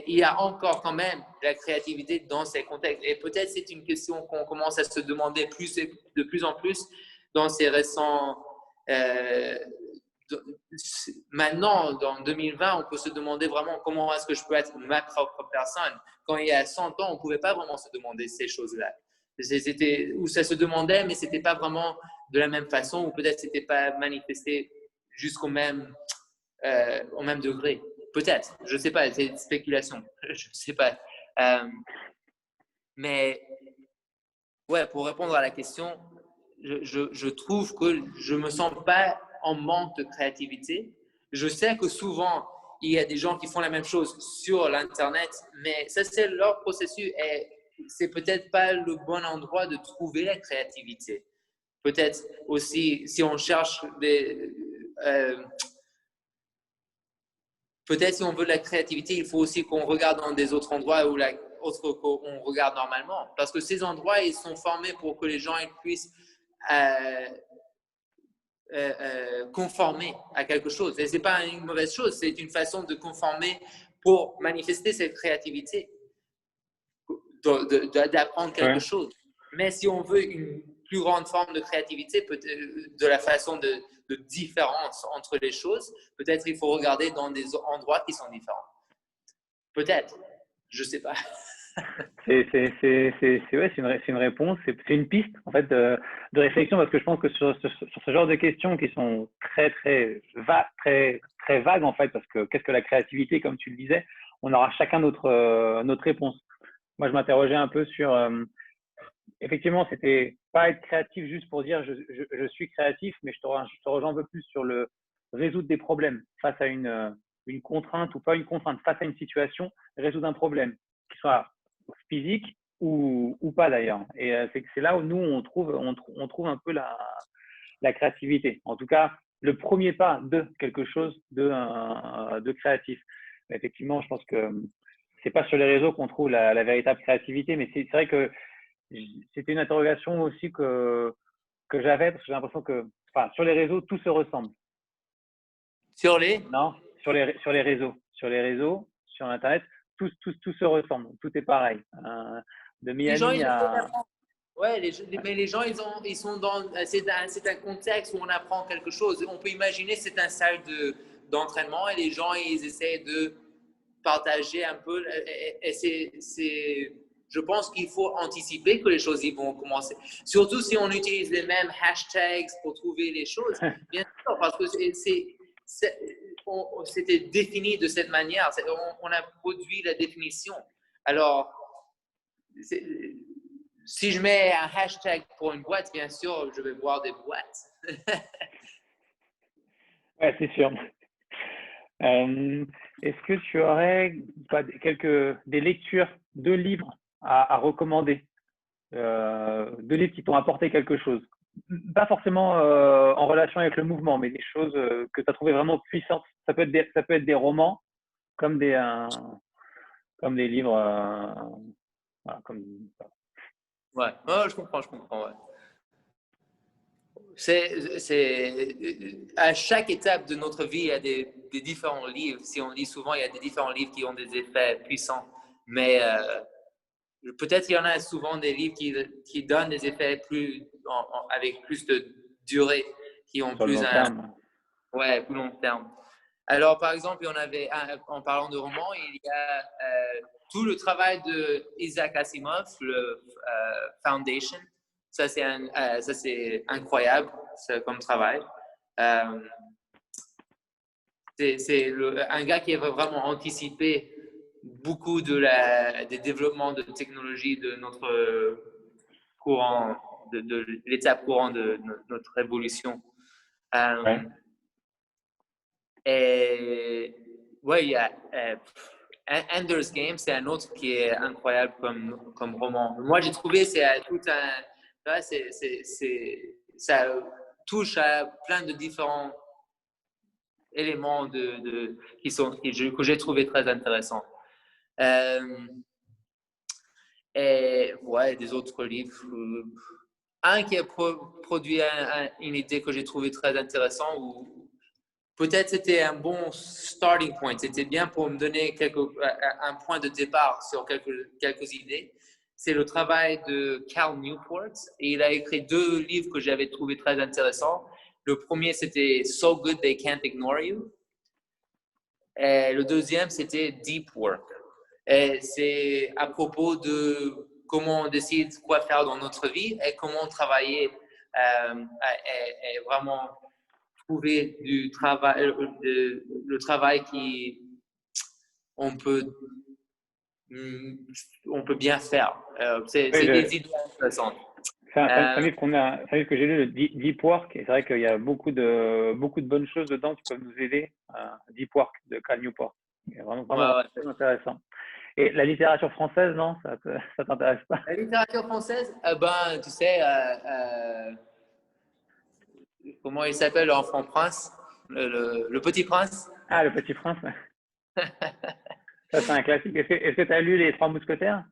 il y a encore quand même la créativité dans ces contextes. Et peut-être c'est une question qu'on commence à se demander de plus en plus dans ces récents... maintenant, dans 2020, on peut se demander vraiment comment est-ce que je peux être ma propre personne. Quand il y a 100 ans, on ne pouvait pas vraiment se demander ces choses-là. Ou ça se demandait, mais ce n'était pas vraiment de la même façon, ou peut-être ce n'était pas manifesté jusqu'au même degré. Peut-être, je ne sais pas, c'est une spéculation, je ne sais pas. Mais ouais, pour répondre à la question, je trouve que je ne me sens pas en manque de créativité. Je sais que souvent, il y a des gens qui font la même chose sur l'Internet, mais ça, c'est leur processus et c'est peut-être pas le bon endroit de trouver la créativité. Peut-être aussi, si on cherche peut-être si on veut de la créativité, il faut aussi qu'on regarde dans des autres endroits où qu'on regarde normalement. Parce que ces endroits, ils sont formés pour que les gens ils puissent conformer à quelque chose. Et ce n'est pas une mauvaise chose, c'est une façon de conformer pour manifester cette créativité, d'apprendre quelque chose. Mais si on veut une plus grande forme de créativité, de la façon de différence entre les choses, peut-être il faut regarder dans des endroits qui sont différents. Peut-être, je ne sais pas. Ouais, c'est une réponse, c'est une piste en fait de réflexion parce que je pense que sur ce genre de questions qui sont très vagues en fait parce que qu'est-ce que la créativité comme tu le disais, on aura chacun notre réponse. Moi, je m'interrogeais un peu sur effectivement, c'était pas être créatif juste pour dire je suis créatif, mais je te rejoins un peu plus sur le résoudre des problèmes face à une contrainte ou pas une contrainte, face à une situation, résoudre un problème, qu'il soit physique ou pas d'ailleurs. Et c'est là où nous, on trouve un peu la créativité. En tout cas, le premier pas de quelque chose de créatif. Effectivement, je pense que c'est pas sur les réseaux qu'on trouve la véritable créativité, mais c'est vrai que c'était une interrogation aussi que j'avais parce que j'ai l'impression que, enfin, sur les réseaux, tout se ressemble. Sur les Non, sur les réseaux, sur Internet, tout se ressemble, tout est pareil. De les gens, Miami ils essaient à, d'apprendre. Ouais, mais les gens, ils sont dans. C'est un contexte où on apprend quelque chose. On peut imaginer c'est un salle d'entraînement et les gens, ils essaient de partager un peu. Et je pense qu'il faut anticiper que les choses ils vont commencer. Surtout si on utilise les mêmes hashtags pour trouver les choses. Bien sûr, parce que c'était défini de cette manière. On a produit la définition. Alors, si je mets un hashtag pour une boîte, bien sûr, je vais voir des boîtes. ouais, c'est sûr. Est-ce que tu aurais des lectures, deux livres à recommander, deux livres qui t'ont apporté quelque chose? Pas forcément en relation avec le mouvement, mais des choses que tu as trouvé vraiment puissantes. Ça peut être des romans comme comme des livres. Voilà, comme... Ouais, oh, je comprends, je comprends. Ouais. À chaque étape de notre vie, il y a des différents livres. Si on lit souvent, il y a des différents livres qui ont des effets puissants. Mais peut-être il y en a souvent des livres qui donnent des effets avec plus de durée, qui ont Sur le long terme. plus long terme. Alors, par exemple, en parlant de romans, il y a tout le travail de Isaac Asimov, le Foundation. Ça, c'est incroyable comme travail. Euh, c'est un gars qui a vraiment anticipé beaucoup des développements de technologie de notre courant, de l'étape courante de notre évolution. Ouais. Et ouais, il y a Ender's Game, c'est un autre qui est incroyable comme roman. Moi, j'ai trouvé c'est tout un, ouais, ça touche à plein de différents éléments que j'ai trouvé très intéressants. Et ouais, des autres livres. Un qui a produit une idée que j'ai trouvé très intéressante ou peut-être c'était un bon starting point. C'était bien pour me donner un point de départ sur quelques idées. C'est le travail de Cal Newport. Et il a écrit deux livres que j'avais trouvé très intéressants. Le premier, c'était So Good They Can't Ignore You. Et le deuxième, c'était Deep Work. Et c'est à propos de comment on décide quoi faire dans notre vie et comment travailler et vraiment trouver du travail, le travail qui on peut, on peut bien faire. C'est Oui, des idées intéressantes. c'est un livre c'est un livre que j'ai lu, le Deep Work, et c'est vrai qu'il y a beaucoup de bonnes choses dedans qui peuvent nous aider. Deep Work de Cal Newport. C'est vraiment Ouais, très intéressant. Et la littérature française, non, ça t'intéresse pas? la littérature française, ben, tu sais, comment il s'appelle l'enfant prince, le petit prince. Ah, Le Petit Prince. Ça, c'est un classique. Est-ce que tu as lu Les Trois Mousquetaires?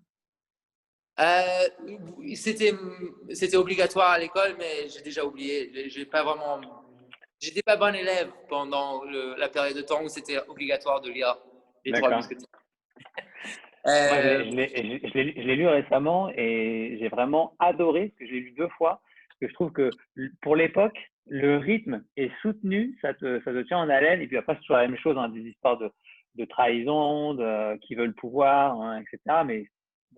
Euh, c'était obligatoire à l'école, mais j'ai déjà oublié. J'ai pas vraiment. J'étais pas bon élève pendant la période de temps où c'était obligatoire de lire les Trois D'accord. Mousquetaires. Moi, Euh, je l'ai lu récemment et j'ai vraiment adoré, parce que je l'ai lu deux fois, parce que je trouve que pour l'époque, le rythme est soutenu, ça te tient en haleine, et puis après, c'est toujours la même chose, hein, des histoires de trahison, qui veulent le pouvoir, hein, etc. Mais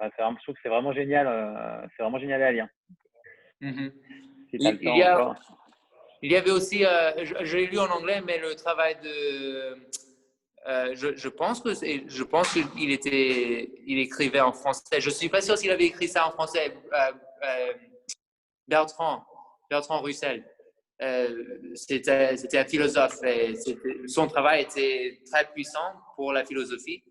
je trouve que c'est vraiment génial à lire. Mhm. Si tu as le Il temps y a, encore. il y avait aussi, je l'ai lu en anglais, mais le travail de, je pense il écrivait en français. Je suis pas sûr s'il avait écrit ça en français. Bertrand Russell. C'était un philosophe et son travail était très puissant pour la philosophie.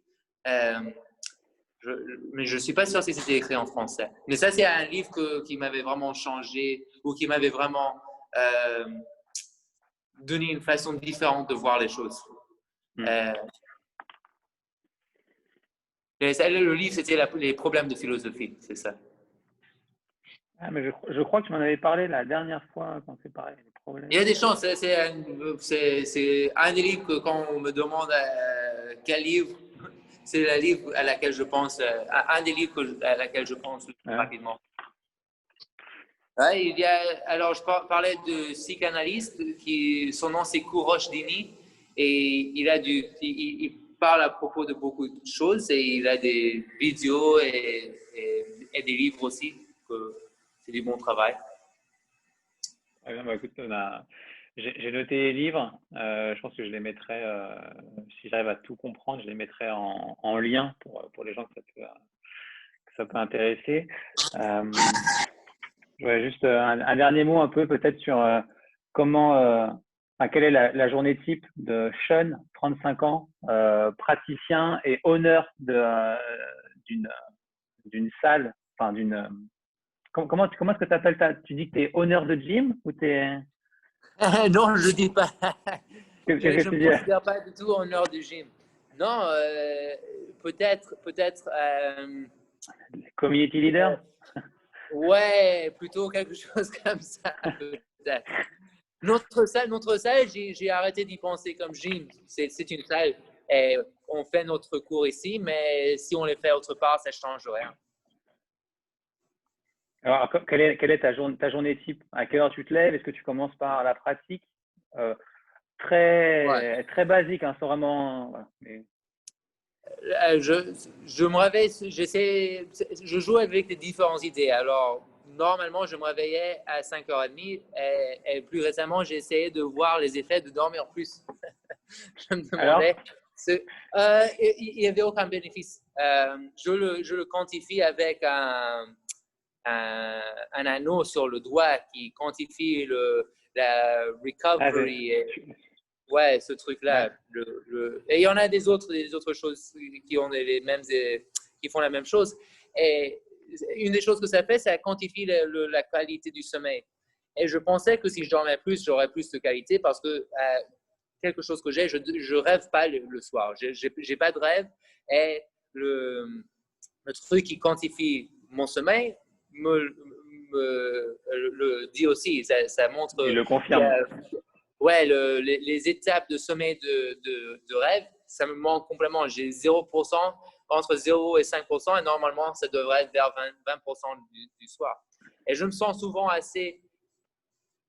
Mais je ne suis pas sûr si c'était écrit en français. Mais ça, c'est un livre qui m'avait vraiment changé ou qui m'avait vraiment donné une façon différente de voir les choses. Le livre, c'était les problèmes de philosophie, c'est ça. Ah, mais je crois que tu m'en avais parlé la dernière fois quand c'est pareil, les problèmes. Il y a des chances. C'est un des livres que quand on me demande quel livre, c'est le livre à laquelle je pense, un des livres à laquelle je pense rapidement. Ouais, alors, je parlais de psychanalyste, son nom c'est Kourosh Dini, et il parle à propos de beaucoup de choses, et il a des vidéos et des livres aussi, que c'est du bon travail. Bah, écoute, j'ai noté les livres. Je pense que je les mettrai, si j'arrive à tout comprendre, je les mettrai en lien pour les gens que ça peut intéresser. Juste un dernier mot un peu peut-être sur quelle est la journée type de Sean, 35 ans, praticien et owner d'une salle, enfin comment est-ce que tu appelles tu dis que tu es owner de gym ou tu es… Non, je ne dis pas. Qu'est-ce que Je ne tu me dis? considère pas du tout honneur du gym. Non, peut-être. Community leader? Ouais, plutôt quelque chose comme ça, peut-être. Notre salle, j'ai arrêté d'y penser comme gym. C'est une salle et on fait notre cours ici, mais si on les fait autre part, ça ne change rien. Alors, quelle est ta journée type? À quelle heure tu te lèves? Est-ce que tu commences par la pratique? Ouais. Très basique, hein, sans vraiment… Voilà. Je me réveille, je joue avec des différentes idées. Alors, normalement, je me réveillais à 5h30 et plus récemment, j'ai essayé de voir les effets de dormir plus. Je me demandais, il n'y avait aucun bénéfice. Je le quantifie avec un anneau sur le doigt qui quantifie la recovery. Ouais, ce truc-là. Ouais. Et il y en a des autres choses qui ont qui font la même chose. Et une des choses que ça fait, ça quantifie la qualité du sommeil. Et je pensais que si je dormais plus, j'aurais plus de qualité parce que quelque chose que je rêve pas le soir. J'ai pas de rêve. Et le truc qui quantifie mon sommeil le dit aussi. Ça montre. Il le confirme. Ouais, les étapes de sommeil de rêve, ça me manque complètement. J'ai 0%, entre 0 et 5%, et normalement, ça devrait être vers 20% du soir. Et je me sens souvent assez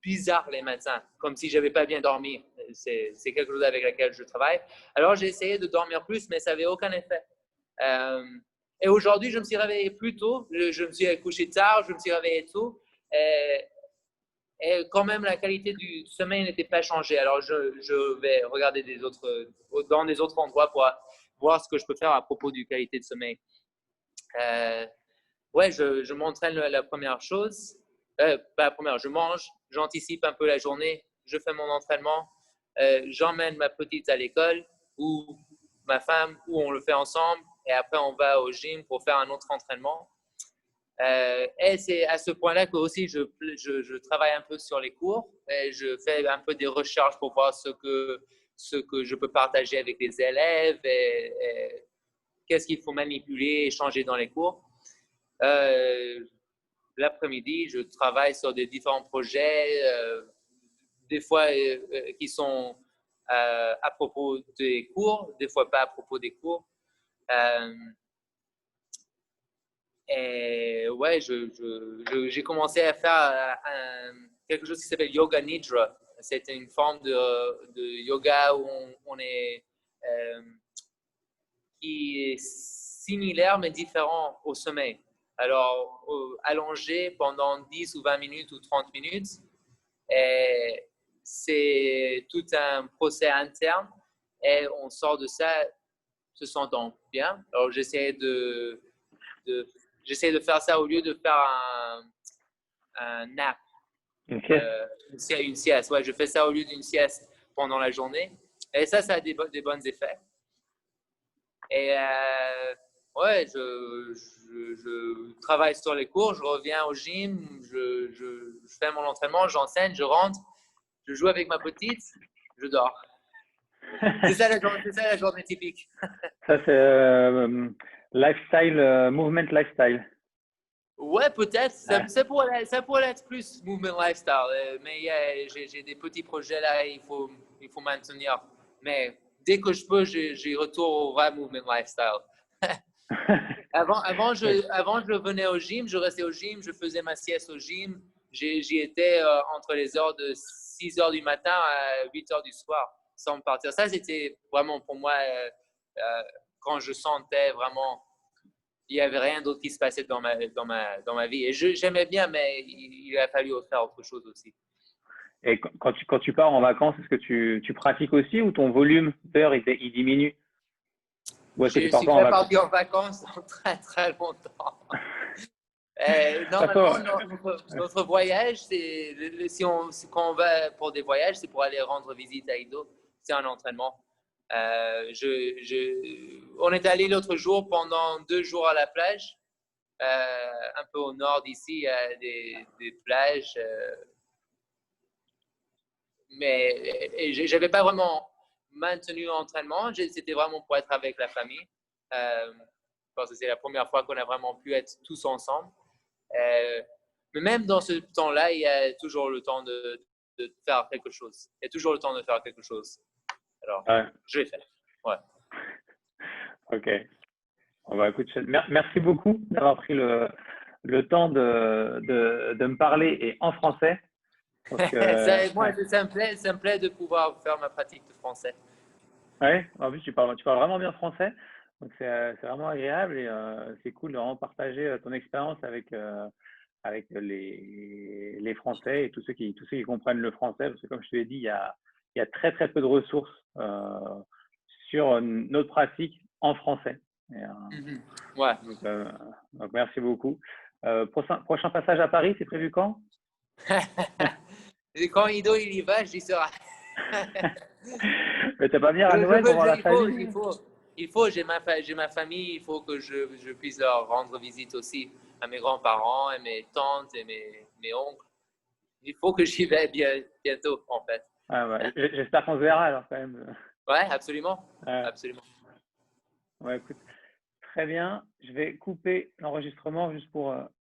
bizarre les matins, comme si je n'avais pas bien dormi. C'est quelque chose avec lequel je travaille. Alors, j'ai essayé de dormir plus, mais ça n'avait aucun effet. Et aujourd'hui, je me suis réveillé plus tôt. Je me suis couché tard, je me suis réveillé tôt. Et quand même, la qualité du sommeil n'était pas changée. Alors, je vais regarder dans des autres endroits pour voir ce que je peux faire à propos du qualité de sommeil. Ouais, je m'entraîne la première chose. Pas la première, je mange, j'anticipe un peu la journée, je fais mon entraînement, j'emmène ma petite à l'école ou ma femme, ou on le fait ensemble. Et après, on va au gym pour faire un autre entraînement. Et c'est à ce point-là que aussi je travaille un peu sur les cours et je fais un peu des recherches pour voir ce que je peux partager avec les élèves et qu'est-ce qu'il faut manipuler et changer dans les cours. L'après-midi, je travaille sur des différents projets, des fois qui sont à propos des cours, des fois pas à propos des cours. Et ouais, j'ai commencé à faire quelque chose qui s'appelle Yoga Nidra. C'est une forme de yoga où on est qui est similaire mais différent au sommeil. Alors, allongé pendant 10 ou 20 minutes ou 30 minutes, et c'est tout un procès interne et on sort de ça se sentant bien. Alors, j'essaie de faire ça au lieu de faire un nap, une sieste. Ouais, je fais ça au lieu d'une sieste pendant la journée. Et ça a des bons effets. Et ouais, je travaille sur les cours, je reviens au gym, je fais mon entraînement, j'enseigne, je rentre, je joue avec ma petite, je dors. C'est ça la journée typique. Ça, c'est lifestyle, movement lifestyle. Ouais, peut-être. Ouais. Ça pourrait être plus movement lifestyle. Mais j'ai des petits projets là, il faut maintenir. Mais dès que je peux, j'y retourne au vrai movement lifestyle. Avant, je venais au gym, je restais au gym, je faisais ma sieste au gym. J'y étais entre les heures de 6 heures du matin à 8 heures du soir sans partir. Ça, c'était vraiment pour moi quand je sentais vraiment il n'y avait rien d'autre qui se passait dans ma vie. Et j'aimais bien, mais il a fallu faire autre chose aussi. Et quand tu pars en vacances, est-ce que tu pratiques aussi ou ton volume d'heures il diminue? Ou est-ce que Je tu pars suis pas en pas vacances? parti en vacances dans très, très longtemps. D'accord. Normalement, notre voyage, quand on va pour des voyages, c'est pour aller rendre visite à Ido. C'est un entraînement. On est allé l'autre jour pendant 2 jours à la plage, un peu au nord d'ici, il y a des plages. Mais je n'avais pas vraiment maintenu l'entraînement. C'était vraiment pour être avec la famille. Parce que c'est la première fois qu'on a vraiment pu être tous ensemble. Mais même dans ce temps-là, il y a toujours le temps de faire quelque chose. Il y a toujours le temps de faire quelque chose. Alors, Ouais. je vais faire. Ouais. Ok. Bon, bah, écoute, merci beaucoup d'avoir pris le temps de me parler et en français. Parce que, Ça me plaît de pouvoir faire ma pratique de français. ouais, en plus, tu parles vraiment bien français. Donc, c'est vraiment agréable et c'est cool de vraiment partager ton expérience avec les Français et tous ceux qui comprennent le français. Parce que, comme je te l'ai dit, il y a très, très peu de ressources sur notre pratique en français. Ouais. Donc, merci beaucoup. Prochain passage à Paris, c'est prévu quand? Et quand Ido il y va, j'y serai. Mais t'as pas venir à Noël pour voir la famille? J'ai ma famille, il faut que je puisse leur rendre visite aussi à mes grands-parents, et mes tantes et mes oncles. Il faut que j'y vais bientôt, en fait. Ah, ouais. J'espère qu'on se verra alors quand même. Ouais, absolument. Ouais. Absolument. Ouais, écoute, très bien. Je vais couper l'enregistrement juste pour